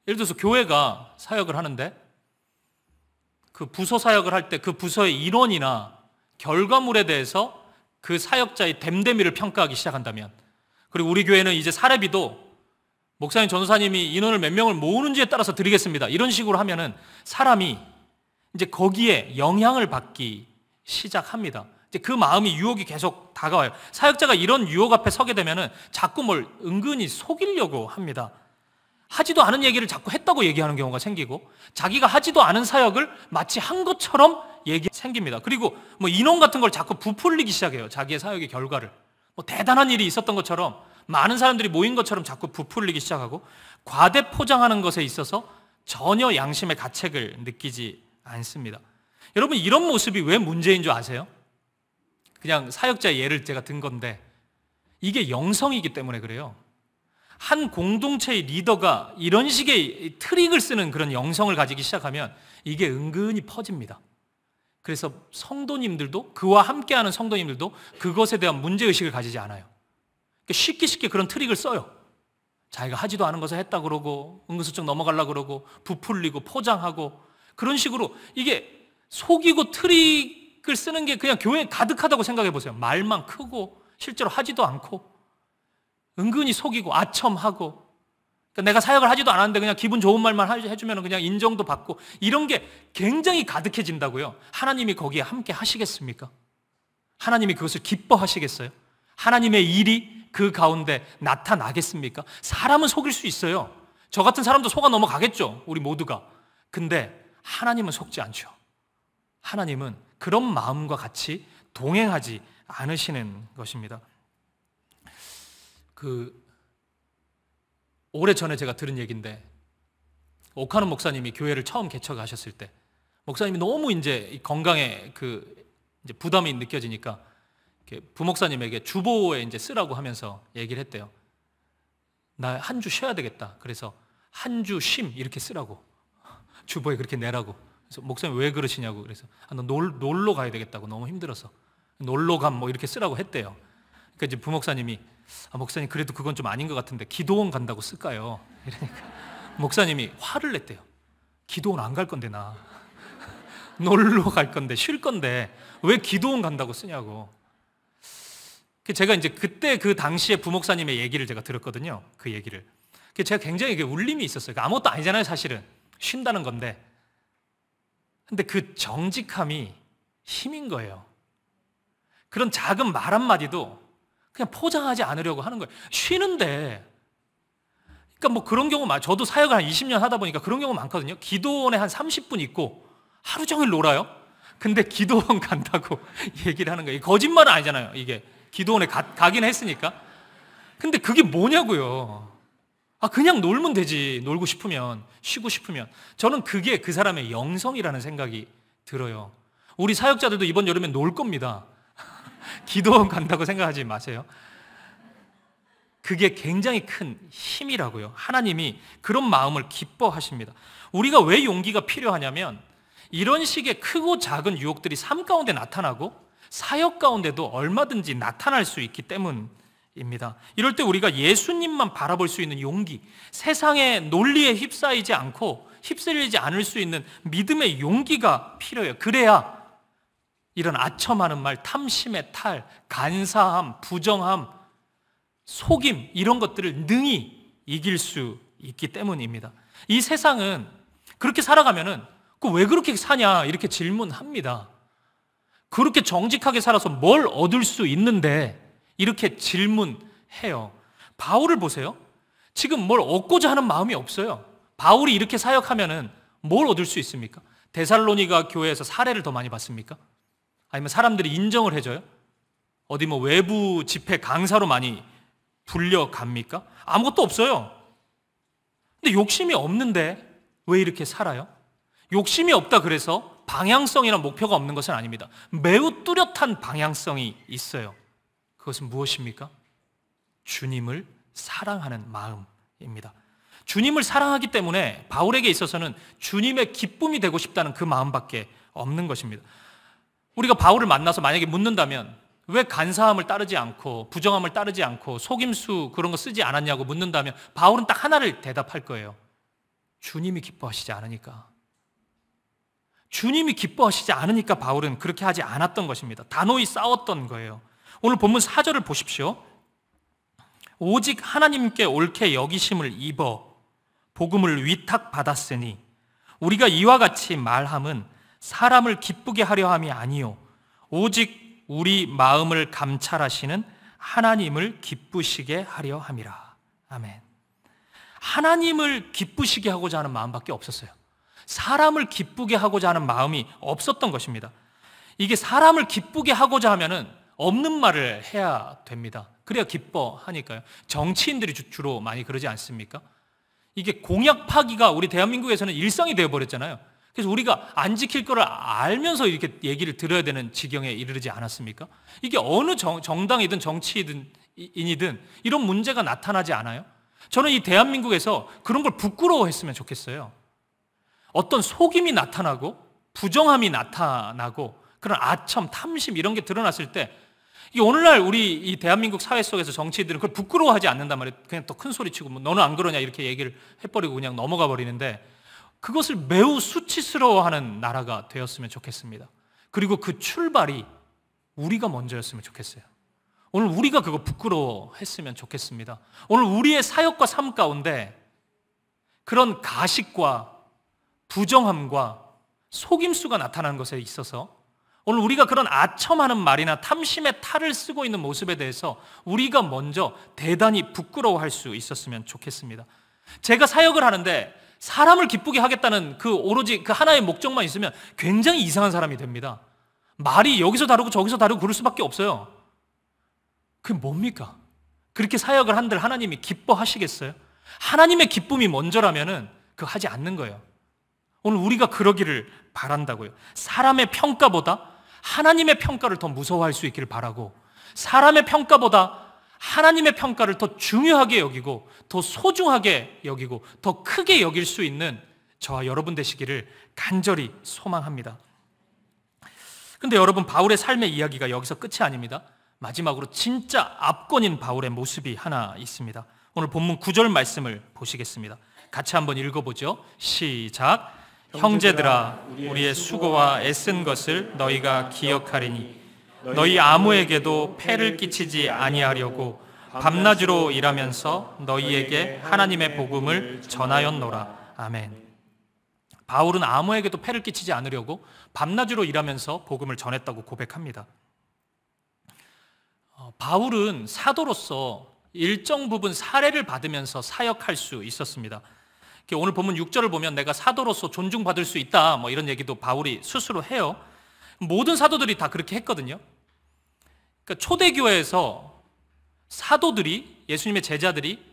예를 들어서 교회가 사역을 하는데 그 부서 사역을 할 때 그 부서의 일원이나 결과물에 대해서 그 사역자의 됨됨이를 평가하기 시작한다면, 그리고 우리 교회는 이제 사례비도 목사님, 전도사님이 인원을 몇 명을 모으는지에 따라서 드리겠습니다, 이런 식으로 하면은 사람이 이제 거기에 영향을 받기 시작합니다. 이제 그 마음이, 유혹이 계속 다가와요. 사역자가 이런 유혹 앞에 서게 되면은 자꾸 뭘 은근히 속이려고 합니다. 하지도 않은 얘기를 자꾸 했다고 얘기하는 경우가 생기고, 자기가 하지도 않은 사역을 마치 한 것처럼 생깁니다. 그리고 뭐 인원 같은 걸 자꾸 부풀리기 시작해요. 자기의 사역의 결과를 뭐 대단한 일이 있었던 것처럼, 많은 사람들이 모인 것처럼 자꾸 부풀리기 시작하고, 과대 포장하는 것에 있어서 전혀 양심의 가책을 느끼지 않습니다. 여러분, 이런 모습이 왜 문제인 줄 아세요? 그냥 사역자의 예를 제가 든 건데, 이게 영성이기 때문에 그래요. 한 공동체의 리더가 이런 식의 트릭을 쓰는 그런 영성을 가지기 시작하면 이게 은근히 퍼집니다. 그래서 성도님들도, 그와 함께하는 성도님들도 그것에 대한 문제의식을 가지지 않아요. 쉽게 그런 트릭을 써요. 자기가 하지도 않은 것을 했다 그러고, 은근슬쩍 넘어가려고 그러고, 부풀리고 포장하고, 그런 식으로 이게 속이고 트릭을 쓰는 게 그냥 교회에 가득하다고 생각해 보세요. 말만 크고 실제로 하지도 않고, 은근히 속이고 아첨하고, 그러니까 내가 사역을 하지도 않았는데 그냥 기분 좋은 말만 해주면 그냥 인정도 받고, 이런 게 굉장히 가득해진다고요. 하나님이 거기에 함께 하시겠습니까? 하나님이 그것을 기뻐하시겠어요? 하나님의 일이 그 가운데 나타나겠습니까? 사람은 속일 수 있어요. 저 같은 사람도 속아 넘어가겠죠, 우리 모두가. 근데 하나님은 속지 않죠. 하나님은 그런 마음과 같이 동행하지 않으시는 것입니다. 오래전에 제가 들은 얘기인데, 오카노 목사님이 교회를 처음 개척하셨을 때 목사님이 너무 이제 건강에 이제 부담이 느껴지니까 부목사님에게 주보에 이제 쓰라고 하면서 얘기를 했대요. 나 한 주 쉬어야 되겠다. 그래서 한 주 쉼 이렇게 쓰라고, 주보에 그렇게 내라고. 그래서 목사님 왜 그러시냐고. 그래서 나 놀러 가야 되겠다고, 너무 힘들어서. 놀러감 뭐 이렇게 쓰라고 했대요. 그러니까 이제 부목사님이 목사님 그래도 그건 좀 아닌 것 같은데 기도원 간다고 쓸까요? 이러니까 목사님이 화를 냈대요. 기도원 안 갈 건데 나 놀러 갈 건데 쉴 건데 왜 기도원 간다고 쓰냐고. 제가 이제 그때 그 당시에 부목사님의 얘기를 제가 들었거든요. 그 얘기를. 제가 굉장히 울림이 있었어요. 아무것도 아니잖아요, 사실은. 쉰다는 건데. 근데 그 정직함이 힘인 거예요. 그런 작은 말 한마디도 그냥 포장하지 않으려고 하는 거예요. 쉬는데. 그러니까 뭐 그런 경우 저도 사역을 한 20년 하다 보니까 그런 경우 많거든요. 기도원에 한 30분 있고 하루 종일 놀아요. 근데 기도원 간다고 얘기를 하는 거예요. 거짓말은 아니잖아요, 이게. 기도원에 가긴 했으니까. 근데 그게 뭐냐고요. 그냥 놀면 되지. 놀고 싶으면, 쉬고 싶으면. 저는 그게 그 사람의 영성이라는 생각이 들어요. 우리 사역자들도 이번 여름에 놀 겁니다. 기도원 간다고 생각하지 마세요. 그게 굉장히 큰 힘이라고요. 하나님이 그런 마음을 기뻐하십니다. 우리가 왜 용기가 필요하냐면 이런 식의 크고 작은 유혹들이 삶 가운데 나타나고 사역 가운데도 얼마든지 나타날 수 있기 때문입니다. 이럴 때 우리가 예수님만 바라볼 수 있는 용기, 세상의 논리에 휩싸이지 않고 휩쓸리지 않을 수 있는 믿음의 용기가 필요해요. 그래야 이런 아첨하는 말, 탐심의 탈, 간사함, 부정함, 속임 이런 것들을 능히 이길 수 있기 때문입니다. 이 세상은 그렇게 살아가면은 왜 그렇게 사냐 이렇게 질문합니다. 그렇게 정직하게 살아서 뭘 얻을 수 있는데 이렇게 질문해요. 바울을 보세요. 지금 뭘 얻고자 하는 마음이 없어요. 바울이 이렇게 사역하면은 뭘 얻을 수 있습니까? 데살로니가 교회에서 사례를 더 많이 받습니까? 아니면 사람들이 인정을 해줘요? 어디 뭐 외부 집회 강사로 많이 불려갑니까? 아무것도 없어요. 근데 욕심이 없는데 왜 이렇게 살아요? 욕심이 없다 그래서 방향성이나 목표가 없는 것은 아닙니다. 매우 뚜렷한 방향성이 있어요. 그것은 무엇입니까? 주님을 사랑하는 마음입니다. 주님을 사랑하기 때문에 바울에게 있어서는 주님의 기쁨이 되고 싶다는 그 마음밖에 없는 것입니다. 우리가 바울을 만나서 만약에 묻는다면 왜 간사함을 따르지 않고 부정함을 따르지 않고 속임수 그런 거 쓰지 않았냐고 묻는다면 바울은 딱 하나를 대답할 거예요. 주님이 기뻐하시지 않으니까. 주님이 기뻐하시지 않으니까 바울은 그렇게 하지 않았던 것입니다. 단호히 싸웠던 거예요. 오늘 본문 4절을 보십시오. 오직 하나님께 옳게 여기심을 입어 복음을 위탁받았으니 우리가 이와 같이 말함은 사람을 기쁘게 하려 함이 아니요 오직 우리 마음을 감찰하시는 하나님을 기쁘시게 하려 함이라. 아멘. 하나님을 기쁘시게 하고자 하는 마음밖에 없었어요. 사람을 기쁘게 하고자 하는 마음이 없었던 것입니다. 이게 사람을 기쁘게 하고자 하면은 없는 말을 해야 됩니다. 그래야 기뻐하니까요. 정치인들이 주로 많이 그러지 않습니까? 이게 공약 파기가 우리 대한민국에서는 일상이 되어버렸잖아요. 그래서 우리가 안 지킬 거를 알면서 이렇게 얘기를 들어야 되는 지경에 이르지 않았습니까? 이게 어느 정당이든 정치인이든 이런 문제가 나타나지 않아요? 저는 이 대한민국에서 그런 걸 부끄러워했으면 좋겠어요. 어떤 속임이 나타나고 부정함이 나타나고 그런 아첨, 탐심 이런 게 드러났을 때 이게 오늘날 우리 이 대한민국 사회 속에서 정치인들은 그걸 부끄러워하지 않는단 말이에요. 그냥 또 큰 소리 치고 뭐 너는 안 그러냐 이렇게 얘기를 해버리고 그냥 넘어가 버리는데 그것을 매우 수치스러워하는 나라가 되었으면 좋겠습니다. 그리고 그 출발이 우리가 먼저였으면 좋겠어요. 오늘 우리가 그거 부끄러워했으면 좋겠습니다. 오늘 우리의 사역과 삶 가운데 그런 가식과 부정함과 속임수가 나타나는 것에 있어서 오늘 우리가 그런 아첨하는 말이나 탐심의 탈을 쓰고 있는 모습에 대해서 우리가 먼저 대단히 부끄러워할 수 있었으면 좋겠습니다. 제가 사역을 하는데 사람을 기쁘게 하겠다는 그 오로지 그 하나의 목적만 있으면 굉장히 이상한 사람이 됩니다. 말이 여기서 다르고 저기서 다르고 그럴 수밖에 없어요. 그게 뭡니까? 그렇게 사역을 한들 하나님이 기뻐하시겠어요? 하나님의 기쁨이 먼저라면은 그거 하지 않는 거예요. 오늘 우리가 그러기를 바란다고요. 사람의 평가보다 하나님의 평가를 더 무서워할 수 있기를 바라고 사람의 평가보다 하나님의 평가를 더 중요하게 여기고 더 소중하게 여기고 더 크게 여길 수 있는 저와 여러분 되시기를 간절히 소망합니다. 근데 여러분, 바울의 삶의 이야기가 여기서 끝이 아닙니다. 마지막으로 진짜 압권인 바울의 모습이 하나 있습니다. 오늘 본문 9절 말씀을 보시겠습니다. 같이 한번 읽어보죠. 시작. 형제들아, 우리의 수고와 애쓴 것을 너희가 기억하리니 너희 아무에게도 폐를 끼치지 아니하려고 밤낮으로 일하면서 너희에게 하나님의 복음을 전하였노라. 아멘. 바울은 아무에게도 폐를 끼치지 않으려고 밤낮으로 일하면서 복음을 전했다고 고백합니다. 바울은 사도로서 일정 부분 사례를 받으면서 사역할 수 있었습니다. 오늘 본문 6절을 보면 내가 사도로서 존중받을 수 있다, 이런 얘기도 바울이 스스로 해요. 모든 사도들이 다 그렇게 했거든요. 그러니까 초대교회에서 사도들이, 예수님의 제자들이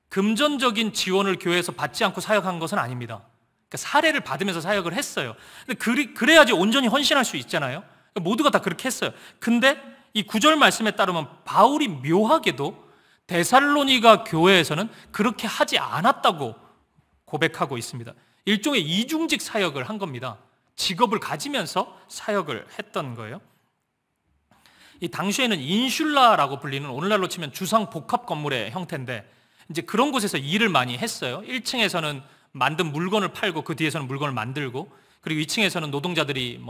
금전적인 지원을 교회에서 받지 않고 사역한 것은 아닙니다. 그러니까 사례를 받으면서 사역을 했어요. 근데 그래야지 온전히 헌신할 수 있잖아요. 그러니까 모두가 다 그렇게 했어요. 근데 이 9절 말씀에 따르면 바울이 묘하게도 데살로니가 교회에서는 그렇게 하지 않았다고 고백하고 있습니다. 일종의 이중직 사역을 한 겁니다. 직업을 가지면서 사역을 했던 거예요. 이 당시에는 인슐라라고 불리는, 오늘날로 치면 주상 복합 건물의 형태인데, 이제 그런 곳에서 일을 많이 했어요. 1층에서는 만든 물건을 팔고 그 뒤에서는 물건을 만들고, 그리고 2층에서는 노동자들이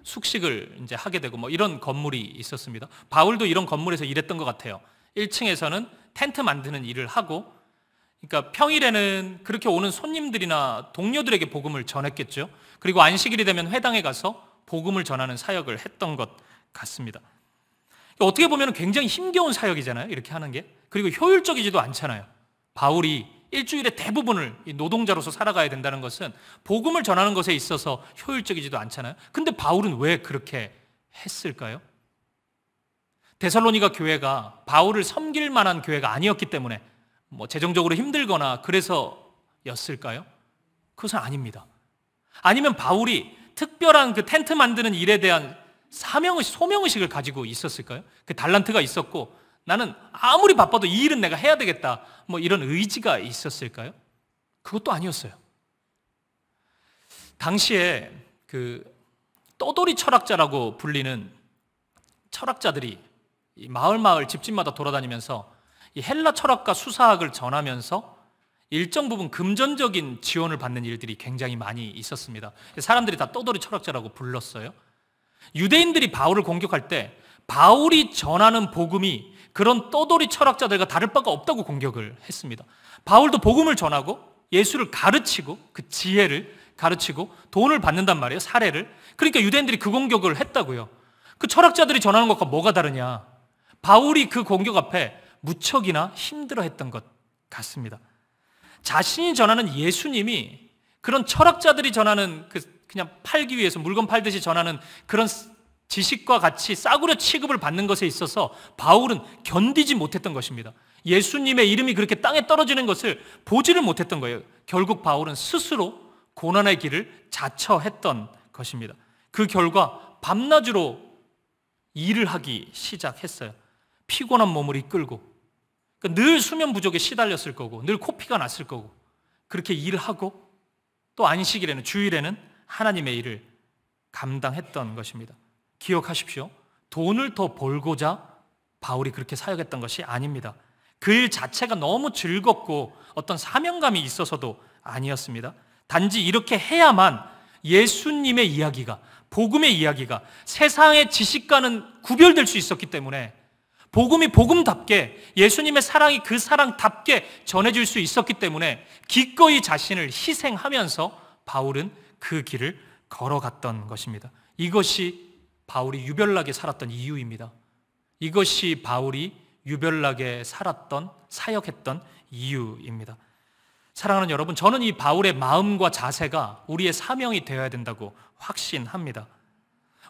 숙식을 이제 하게 되고 이런 건물이 있었습니다. 바울도 이런 건물에서 일했던 것 같아요. 1층에서는 텐트 만드는 일을 하고, 그러니까 평일에는 그렇게 오는 손님들이나 동료들에게 복음을 전했겠죠. 그리고 안식일이 되면 회당에 가서 복음을 전하는 사역을 했던 것 같습니다. 어떻게 보면 굉장히 힘겨운 사역이잖아요, 이렇게 하는 게. 그리고 효율적이지도 않잖아요. 바울이 일주일의 대부분을 노동자로서 살아가야 된다는 것은 복음을 전하는 것에 있어서 효율적이지도 않잖아요. 근데 바울은 왜 그렇게 했을까요? 데살로니가 교회가 바울을 섬길 만한 교회가 아니었기 때문에 재정적으로 힘들거나 그래서였을까요? 그것은 아닙니다. 아니면 바울이 특별한 그 텐트 만드는 일에 대한 사명의식, 소명의식을 가지고 있었을까요? 그 달란트가 있었고 나는 아무리 바빠도 이 일은 내가 해야 되겠다, 이런 의지가 있었을까요? 그것도 아니었어요. 당시에 그 떠돌이 철학자라고 불리는 철학자들이 이 마을 집집마다 돌아다니면서 이 헬라 철학과 수사학을 전하면서 일정 부분 금전적인 지원을 받는 일들이 굉장히 많이 있었습니다. 사람들이 다 떠돌이 철학자라고 불렀어요. 유대인들이 바울을 공격할 때 바울이 전하는 복음이 그런 떠돌이 철학자들과 다를 바가 없다고 공격을 했습니다. 바울도 복음을 전하고 예수를 가르치고 그 지혜를 가르치고 돈을 받는단 말이에요, 사례를. 그러니까 유대인들이 그 공격을 했다고요. 그 철학자들이 전하는 것과 뭐가 다르냐? 바울이 그 공격 앞에 무척이나 힘들어했던 것 같습니다. 자신이 전하는 예수님이 그런 철학자들이 전하는 그냥 팔기 위해서 물건 팔듯이 전하는 그런 지식과 같이 싸구려 취급을 받는 것에 있어서 바울은 견디지 못했던 것입니다. 예수님의 이름이 그렇게 땅에 떨어지는 것을 보지를 못했던 거예요. 결국 바울은 스스로 고난의 길을 자처했던 것입니다. 그 결과 밤낮으로 일을 하기 시작했어요. 피곤한 몸을 이끌고, 늘 수면 부족에 시달렸을 거고, 늘 코피가 났을 거고, 그렇게 일하고 또 안식일에는, 주일에는 하나님의 일을 감당했던 것입니다. 기억하십시오. 돈을 더 벌고자 바울이 그렇게 사역했던 것이 아닙니다. 그 일 자체가 너무 즐겁고 어떤 사명감이 있어서도 아니었습니다. 단지 이렇게 해야만 예수님의 이야기가, 복음의 이야기가 세상의 지식과는 구별될 수 있었기 때문에, 복음이 복음답게, 예수님의 사랑이 그 사랑답게 전해질 수 있었기 때문에 기꺼이 자신을 희생하면서 바울은 그 길을 걸어갔던 것입니다. 이것이 바울이 유별나게 살았던 이유입니다. 이것이 바울이 유별나게 살았던, 사역했던 이유입니다. 사랑하는 여러분, 저는 이 바울의 마음과 자세가 우리의 사명이 되어야 된다고 확신합니다.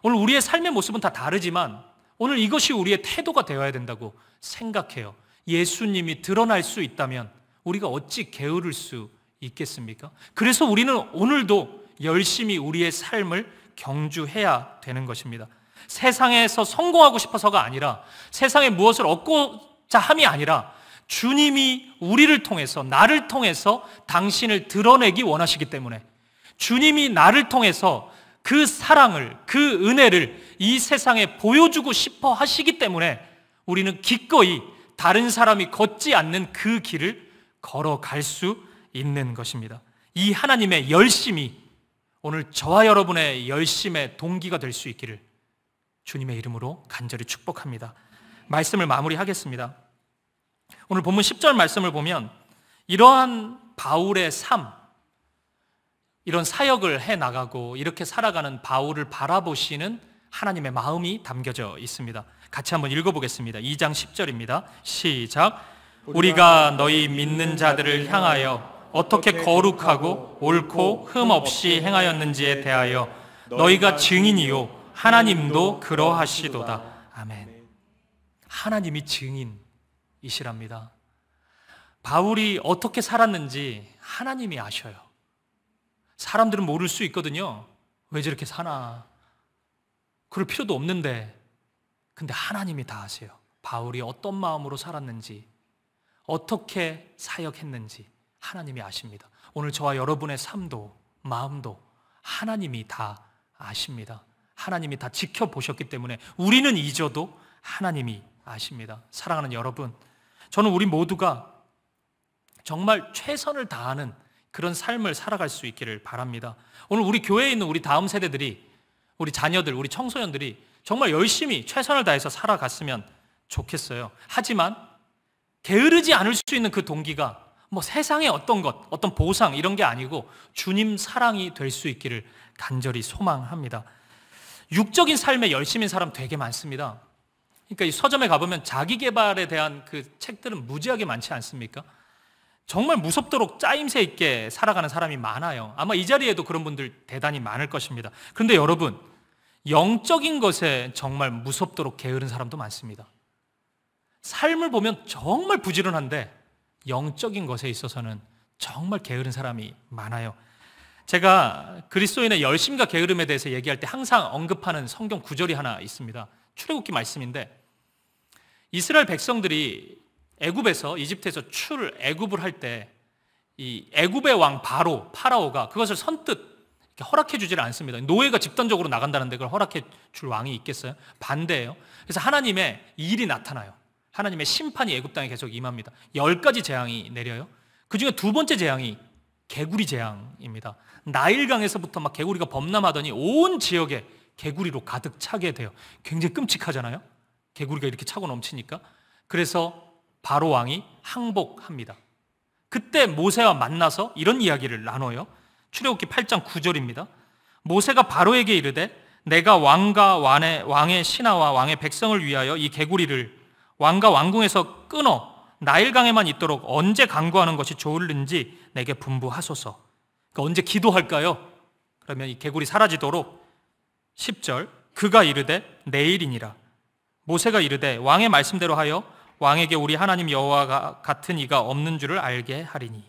오늘 우리의 삶의 모습은 다 다르지만 오늘 이것이 우리의 태도가 되어야 된다고 생각해요. 예수님이 드러날 수 있다면 우리가 어찌 게으를 수 있겠습니까? 그래서 우리는 오늘도 열심히 우리의 삶을 경주해야 되는 것입니다. 세상에서 성공하고 싶어서가 아니라, 세상에 무엇을 얻고자 함이 아니라, 주님이 우리를 통해서, 나를 통해서 당신을 드러내기 원하시기 때문에, 주님이 나를 통해서 그 사랑을, 그 은혜를 이 세상에 보여주고 싶어 하시기 때문에 우리는 기꺼이 다른 사람이 걷지 않는 그 길을 걸어갈 수 있는 것입니다. 이 하나님의 열심이 오늘 저와 여러분의 열심의 동기가 될 수 있기를 주님의 이름으로 간절히 축복합니다. 말씀을 마무리하겠습니다. 오늘 본문 10절 말씀을 보면 이러한 바울의 삶, 이런 사역을 해나가고 이렇게 살아가는 바울을 바라보시는 하나님의 마음이 담겨져 있습니다. 같이 한번 읽어보겠습니다. 2장 10절입니다. 시작. 우리가 너희 믿는 자들을 향하여 어떻게 거룩하고 옳고 흠 없이 행하였는지에 대하여 너희가 증인이요 하나님도 그러하시도다. 아멘. 하나님이 증인이시랍니다. 바울이 어떻게 살았는지 하나님이 아셔요. 사람들은 모를 수 있거든요. 왜 저렇게 사나? 그럴 필요도 없는데, 근데 하나님이 다 아세요. 바울이 어떤 마음으로 살았는지, 어떻게 사역했는지 하나님이 아십니다. 오늘 저와 여러분의 삶도 마음도 하나님이 다 아십니다. 하나님이 다 지켜보셨기 때문에 우리는 잊어도 하나님이 아십니다. 사랑하는 여러분, 저는 우리 모두가 정말 최선을 다하는 그런 삶을 살아갈 수 있기를 바랍니다. 오늘 우리 교회에 있는 우리 다음 세대들이, 우리 자녀들, 우리 청소년들이 정말 열심히 최선을 다해서 살아갔으면 좋겠어요. 하지만 게으르지 않을 수 있는 그 동기가 뭐 세상의 어떤 것, 어떤 보상 이런 게 아니고 주님 사랑이 될 수 있기를 간절히 소망합니다. 육적인 삶에 열심인 사람 되게 많습니다. 그러니까 이 서점에 가보면 자기 개발에 대한 그 책들은 무지하게 많지 않습니까? 정말 무섭도록 짜임새 있게 살아가는 사람이 많아요. 아마 이 자리에도 그런 분들 대단히 많을 것입니다. 그런데 여러분, 영적인 것에 정말 무섭도록 게으른 사람도 많습니다. 삶을 보면 정말 부지런한데 영적인 것에 있어서는 정말 게으른 사람이 많아요. 제가 그리스도인의 열심과 게으름에 대해서 얘기할 때 항상 언급하는 성경 구절이 하나 있습니다. 출애굽기 말씀인데, 이스라엘 백성들이 애굽에서, 이집트에서 애굽을 할 때 이 애굽의 왕 파라오가 그것을 선뜻 이렇게 허락해 주지를 않습니다. 노예가 집단적으로 나간다는데 그걸 허락해 줄 왕이 있겠어요? 반대예요. 그래서 하나님의 일이 나타나요. 하나님의 심판이 애굽 땅에 계속 임합니다. 10가지 재앙이 내려요. 그 중에 두 번째 재앙이 개구리 재앙입니다. 나일강에서부터 막 개구리가 범람하더니 온 지역에 개구리로 가득 차게 돼요. 굉장히 끔찍하잖아요. 개구리가 이렇게 차고 넘치니까. 그래서 바로 왕이 항복합니다. 그때 모세와 만나서 이런 이야기를 나눠요. 출애굽기 8장 9절입니다. 모세가 바로에게 이르되 내가 왕과 왕의 신하와 왕의 백성을 위하여 이 개구리를 왕과 왕궁에서 끊어 나일강에만 있도록 언제 강구하는 것이 좋을는지 내게 분부하소서. 그러니까 언제 기도할까요? 그러면 이 개구리 사라지도록. 10절 그가 이르되 내일이니라. 모세가 이르되 왕의 말씀대로 하여 왕에게 우리 하나님 여호와가 같은 이가 없는 줄을 알게 하리니.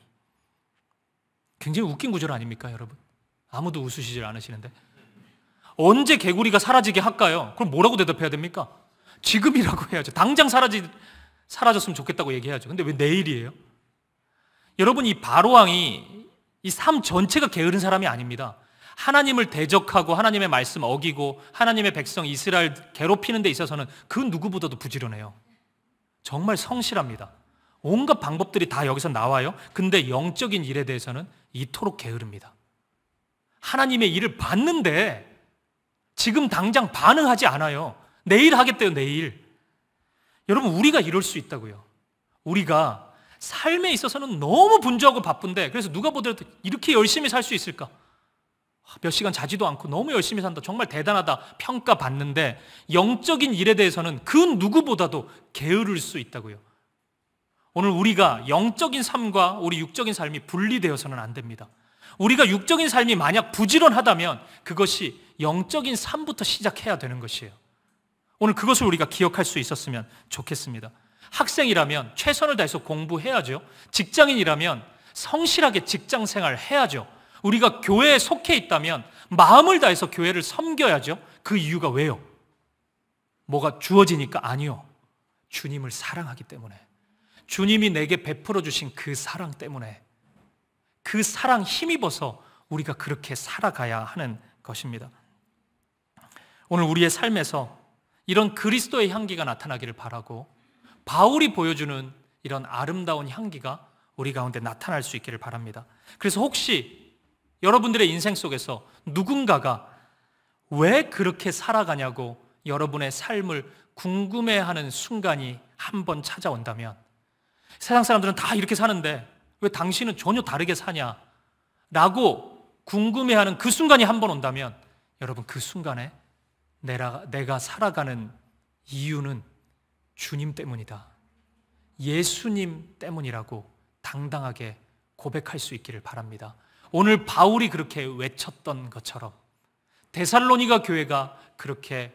굉장히 웃긴 구절 아닙니까, 여러분? 아무도 웃으시질 않으시는데. 언제 개구리가 사라지게 할까요? 그럼 뭐라고 대답해야 됩니까? 지금이라고 해야죠. 당장 사라졌으면 좋겠다고 얘기해야죠. 근데 왜 내일이에요? 여러분, 이 바로왕이 이 삶 전체가 게으른 사람이 아닙니다. 하나님을 대적하고 하나님의 말씀 어기고 하나님의 백성 이스라엘 괴롭히는 데 있어서는 그 누구보다도 부지런해요. 정말 성실합니다. 온갖 방법들이 다 여기서 나와요. 근데 영적인 일에 대해서는 이토록 게으릅니다. 하나님의 일을 받는데 지금 당장 반응하지 않아요. 내일 하겠대요, 내일. 여러분, 우리가 이럴 수 있다고요. 우리가 삶에 있어서는 너무 분주하고 바쁜데, 그래서 누가 보더라도 이렇게 열심히 살 수 있을까? 몇 시간 자지도 않고 너무 열심히 산다, 정말 대단하다 평가받는데 영적인 일에 대해서는 그 누구보다도 게으를 수 있다고요. 오늘 우리가 영적인 삶과 우리 육적인 삶이 분리되어서는 안 됩니다. 우리가 육적인 삶이 만약 부지런하다면 그것이 영적인 삶부터 시작해야 되는 것이에요. 오늘 그것을 우리가 기억할 수 있었으면 좋겠습니다. 학생이라면 최선을 다해서 공부해야죠. 직장인이라면 성실하게 직장생활 해야죠. 우리가 교회에 속해 있다면 마음을 다해서 교회를 섬겨야죠. 그 이유가 왜요? 뭐가 주어지니까? 아니요. 주님을 사랑하기 때문에. 주님이 내게 베풀어 주신 그 사랑 때문에, 그 사랑 힘입어서 우리가 그렇게 살아가야 하는 것입니다. 오늘 우리의 삶에서 이런 그리스도의 향기가 나타나기를 바라고, 바울이 보여주는 이런 아름다운 향기가 우리 가운데 나타날 수 있기를 바랍니다. 그래서 혹시 여러분들의 인생 속에서 누군가가 왜 그렇게 살아가냐고 여러분의 삶을 궁금해하는 순간이 한번 찾아온다면, 세상 사람들은 다 이렇게 사는데 왜 당신은 전혀 다르게 사냐 라고 궁금해하는 그 순간이 한번 온다면, 여러분 그 순간에 내가 살아가는 이유는 주님 때문이다, 예수님 때문이라고 당당하게 고백할 수 있기를 바랍니다. 오늘 바울이 그렇게 외쳤던 것처럼, 데살로니가 교회가 그렇게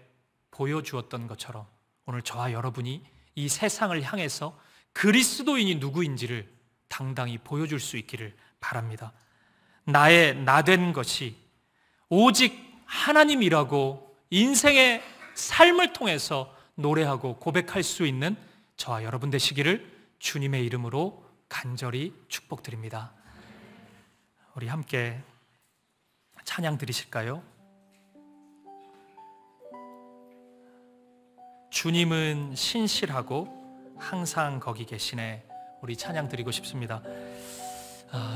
보여주었던 것처럼, 오늘 저와 여러분이 이 세상을 향해서 그리스도인이 누구인지를 당당히 보여줄 수 있기를 바랍니다. 나의 나된 것이 오직 하나님이라고 인생의 삶을 통해서 노래하고 고백할 수 있는 저와 여러분 되시기를 주님의 이름으로 간절히 축복드립니다. 우리 함께 찬양 드리실까요? 주님은 신실하고 항상 거기 계시네. 우리 찬양 드리고 싶습니다.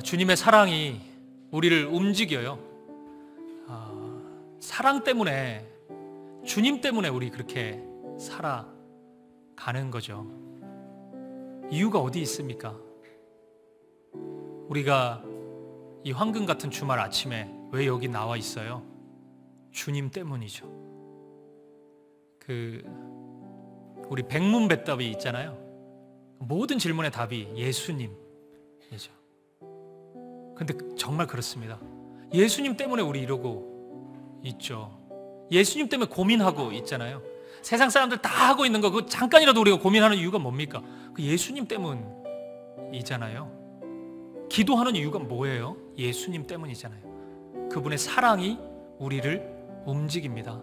주님의 사랑이 우리를 움직여요. 사랑 때문에, 주님 때문에 우리 그렇게 살아가는 거죠. 이유가 어디 있습니까? 우리가 이 황금 같은 주말 아침에 왜 여기 나와 있어요? 주님 때문이죠. 우리 백문백답이 있잖아요. 모든 질문의 답이 예수님이죠. 근데 정말 그렇습니다. 예수님 때문에 우리 이러고 있죠. 예수님 때문에 고민하고 있잖아요. 세상 사람들 다 하고 있는 거, 그 잠깐이라도 우리가 고민하는 이유가 뭡니까? 그 예수님 때문이잖아요. 기도하는 이유가 뭐예요? 예수님 때문이잖아요. 그분의 사랑이 우리를 움직입니다.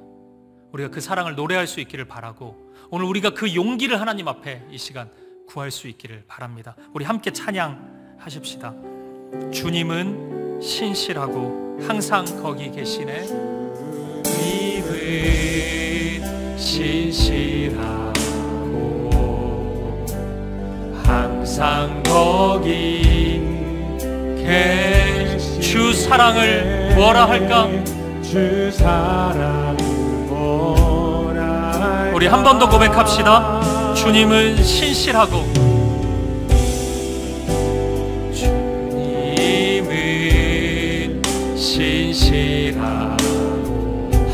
우리가 그 사랑을 노래할 수 있기를 바라고, 오늘 우리가 그 용기를 하나님 앞에 이 시간 구할 수 있기를 바랍니다. 우리 함께 찬양하십시다. 주님은 신실하고 항상 거기 계시네. 주님은 신실하고 항상 거기 계시네. 주 사랑을 뭐라 할까? 주 사랑을 뭐라 할까? 우리 한 번 더 고백합시다. 주님은 신실하고, 주님은 신실하고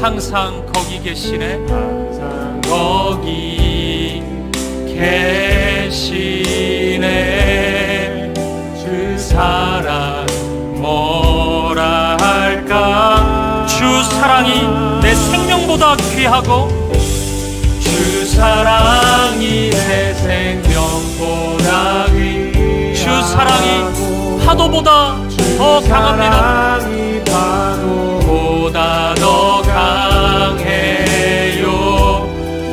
항상 거기 계시네. 항상 거기 계시네. 주 사랑 뭐라 할까? 주 사랑이 내 생명보다 귀하고, 주 사랑이 내 생명보다 귀하고, 주 사랑이 파도보다 더 강합니다. 파도보다 더 강해요.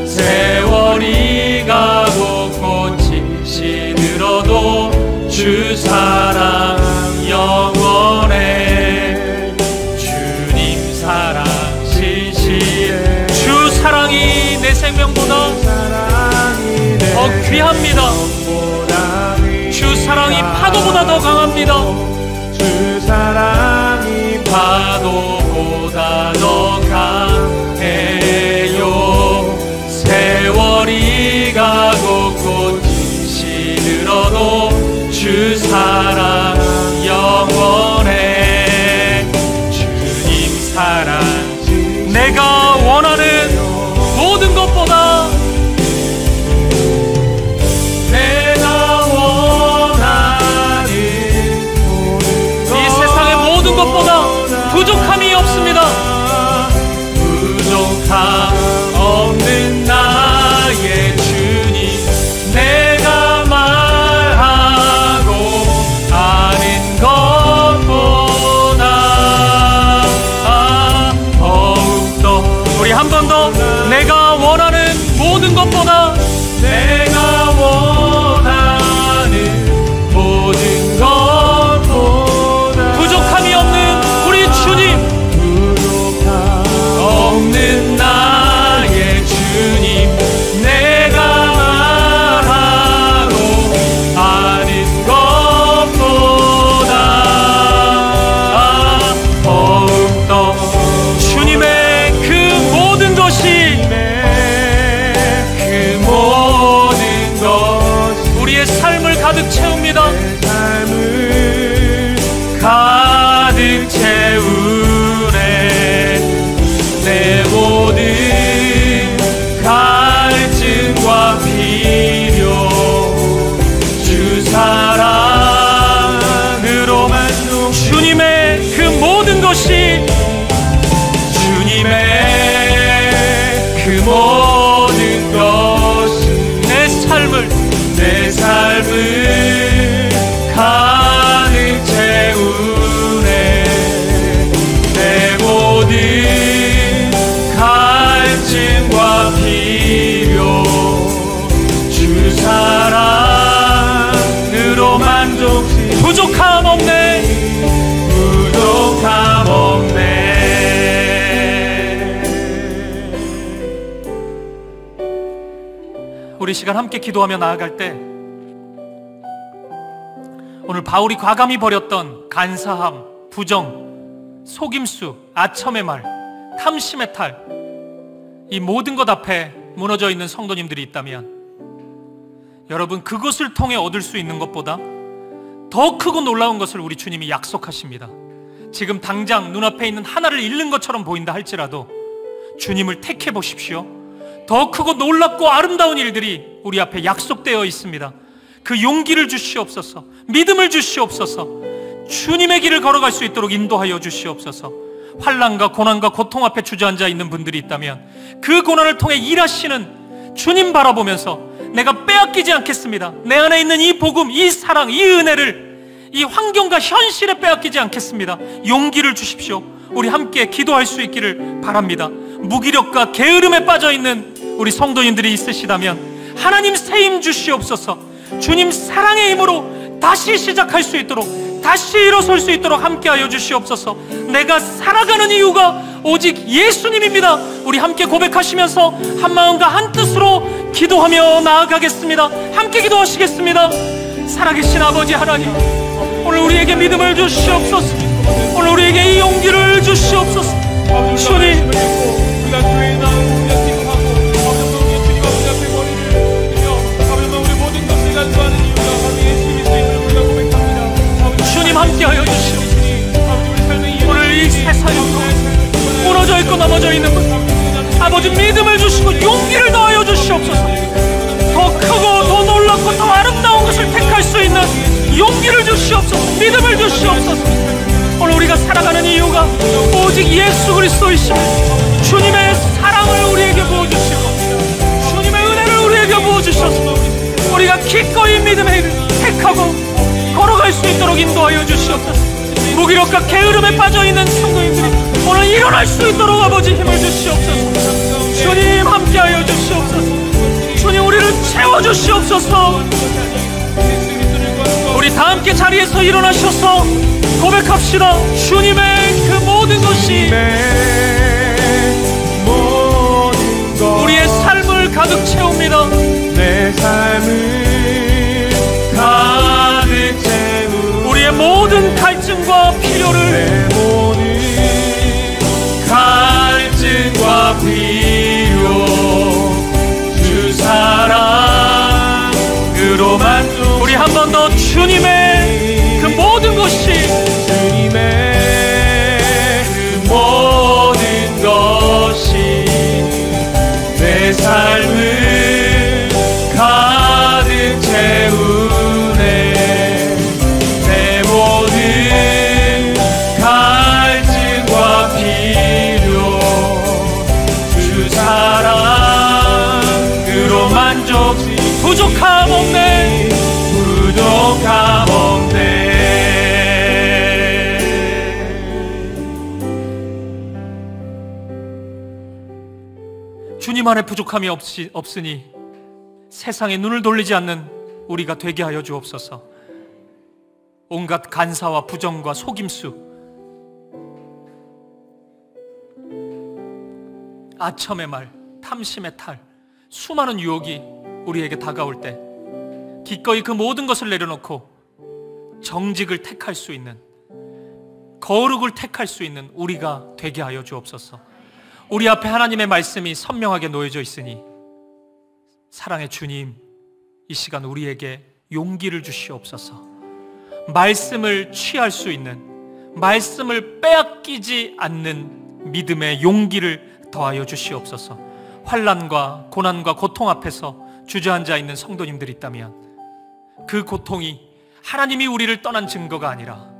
세월이 가고 꽃이 시들어도 주 사랑 영원해. 주님 사랑 신실해. 주 사랑이 내 생명보다 더 귀합니다. 주 사랑이 파도보다 더 강합니다. 주 사랑이 파도보다 더 강해요. 세월이 가고 꽃이 시들어도 주 사랑 영원해. 주님 사랑 내가 원하는 모든 것보다, 내가 원하는 가득 채우네. 내 모든 갈증과 필요 주 사랑으로만 주님의 그 모든 것이 주님의 그 모든 것이 내 삶을 가득 채우네. 내 모든 갈증과 필요 주 사랑으로 만족. 부족함 없네. 부족함 없네. 우리 시간 함께 기도하며 나아갈 때 오늘 바울이 과감히 버렸던 간사함, 부정, 속임수, 아첨의 말, 탐심의 탈, 이 모든 것 앞에 무너져 있는 성도님들이 있다면 여러분, 그것을 통해 얻을 수 있는 것보다 더 크고 놀라운 것을 우리 주님이 약속하십니다. 지금 당장 눈앞에 있는 하나를 잃는 것처럼 보인다 할지라도 주님을 택해 보십시오. 더 크고 놀랍고 아름다운 일들이 우리 앞에 약속되어 있습니다. 그 용기를 주시옵소서. 믿음을 주시옵소서. 주님의 길을 걸어갈 수 있도록 인도하여 주시옵소서. 환난과 고난과 고통 앞에 주저앉아 있는 분들이 있다면 그 고난을 통해 일하시는 주님 바라보면서 내가 빼앗기지 않겠습니다. 내 안에 있는 이 복음, 이 사랑, 이 은혜를 이 환경과 현실에 빼앗기지 않겠습니다. 용기를 주십시오. 우리 함께 기도할 수 있기를 바랍니다. 무기력과 게으름에 빠져있는 우리 성도님들이 있으시다면 하나님 세임 주시옵소서. 주님 사랑의 힘으로 다시 시작할 수 있도록, 다시 일어설 수 있도록 함께하여 주시옵소서. 내가 살아가는 이유가 오직 예수님입니다. 우리 함께 고백하시면서 한마음과 한뜻으로 기도하며 나아가겠습니다. 함께 기도하시겠습니다. 살아계신 아버지 하나님, 오늘 우리에게 믿음을 주시옵소서. 오늘 우리에게 이 용기를 주시옵소서. 주님, 우리가 교회에 나오고 우리가 기도하고 우리 주님 앞에 머리를 들며 우리 모든 것을 간구하는 이유가 바로 예수 그리스도임을 우리가 고백합니다. 주님 함께하여 주시옵소서. 오늘 이 세상에 무너져 있고 넘어져 있는 분, 아버지 믿음을 주시고 용기를 더하여 주시옵소서. 더 크고 더 놀랍고 더 아름다운 것을 택할 수 있는 용기를 주시옵소서. 믿음을 주시옵소서. 오늘 우리가 살아가는 이유가 오직 예수 그리스도이십니다. 주님의 사랑을 우리에게 부어주시고 주님의 은혜를 우리에게 부어주셔서 우리가 기꺼이 믿음의 길을 택하고 걸어갈 수 있도록 인도하여 주시옵소서. 무기력과 게으름에 빠져있는 성도님들이 오늘 일어날 수 있도록 아버지 힘을 주시옵소서. 주님 함께하여 주시옵소서. 주님 우리를 채워주시옵소서. 우리 다 함께 자리에서 일어나셔서 고백합시다. 주님의 그 모든 것이 우리의 삶을 가득 채웁니다. 내 삶을 가득 채우 우리의 모든 갈증과 필요를 내 모든 갈증과 필요 주 사랑으로만 우리 한 번 더 주님의 그 모든 것이 주님의 그 모든 것이 내 삶을 가득 채우네. 내 모든 갈증과 필요 주 사랑으로 만족. 부족함 없네. 부족함 없네. 주님 안에 부족함이 없으니 세상에 눈을 돌리지 않는 우리가 되게 하여 주옵소서. 온갖 간사와 부정과 속임수, 아첨의 말, 탐심의 탈, 수많은 유혹이 우리에게 다가올 때 기꺼이 그 모든 것을 내려놓고 정직을 택할 수 있는, 거룩을 택할 수 있는 우리가 되게 하여 주옵소서. 우리 앞에 하나님의 말씀이 선명하게 놓여져 있으니 사랑의 주님, 이 시간 우리에게 용기를 주시옵소서. 말씀을 취할 수 있는, 말씀을 빼앗기지 않는 믿음의 용기를 더하여 주시옵소서. 환난과 고난과 고통 앞에서 주저앉아 있는 성도님들이 있다면 그 고통이 하나님이 우리를 떠난 증거가 아니라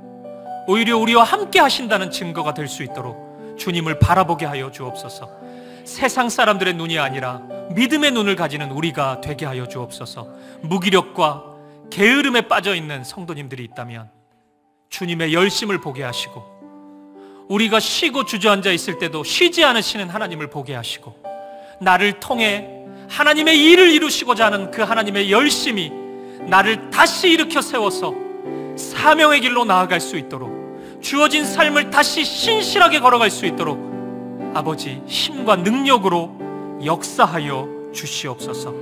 오히려 우리와 함께 하신다는 증거가 될 수 있도록 주님을 바라보게 하여 주옵소서. 세상 사람들의 눈이 아니라 믿음의 눈을 가지는 우리가 되게 하여 주옵소서. 무기력과 게으름에 빠져 있는 성도님들이 있다면 주님의 열심을 보게 하시고, 우리가 쉬고 주저앉아 있을 때도 쉬지 않으시는 하나님을 보게 하시고, 나를 통해 하나님의 일을 이루시고자 하는 그 하나님의 열심이 나를 다시 일으켜 세워서 사명의 길로 나아갈 수 있도록, 주어진 삶을 다시 신실하게 걸어갈 수 있도록 아버지 힘과 능력으로 역사하여 주시옵소서.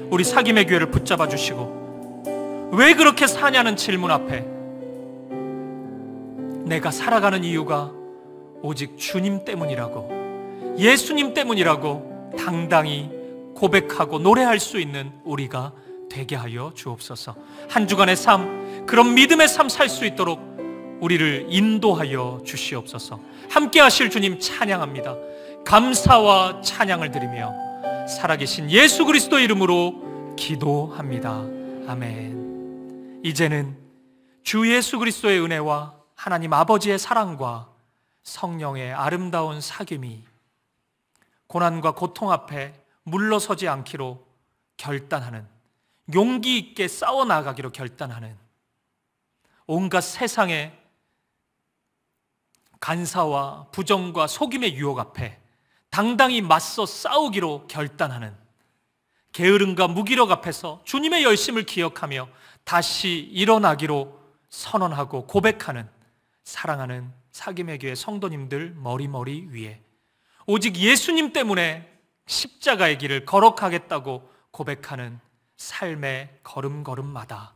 우리 사김의 교회를 붙잡아 주시고, 왜 그렇게 사냐는 질문 앞에 내가 살아가는 이유가 오직 주님 때문이라고, 예수님 때문이라고 당당히 고백하고 노래할 수 있는 우리가 되게 하여 주옵소서. 한 주간의 삶, 그런 믿음의 삶 살 수 있도록 우리를 인도하여 주시옵소서. 함께 하실 주님 찬양합니다. 감사와 찬양을 드리며 살아계신 예수 그리스도 이름으로 기도합니다. 아멘. 이제는 주 예수 그리스도의 은혜와 하나님 아버지의 사랑과 성령의 아름다운 사귐이 고난과 고통 앞에 물러서지 않기로 결단하는, 용기 있게 싸워나가기로 결단하는, 온갖 세상의 간사와 부정과 속임의 유혹 앞에 당당히 맞서 싸우기로 결단하는, 게으름과 무기력 앞에서 주님의 열심을 기억하며 다시 일어나기로 선언하고 고백하는, 사랑하는 사김의 교회 성도님들 머리 위에 오직 예수님 때문에 십자가의 길을 걸어가겠다고 고백하는 삶의 걸음걸음마다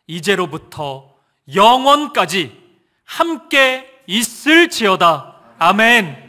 이제로부터 영원까지 함께 있을지어다. 아멘.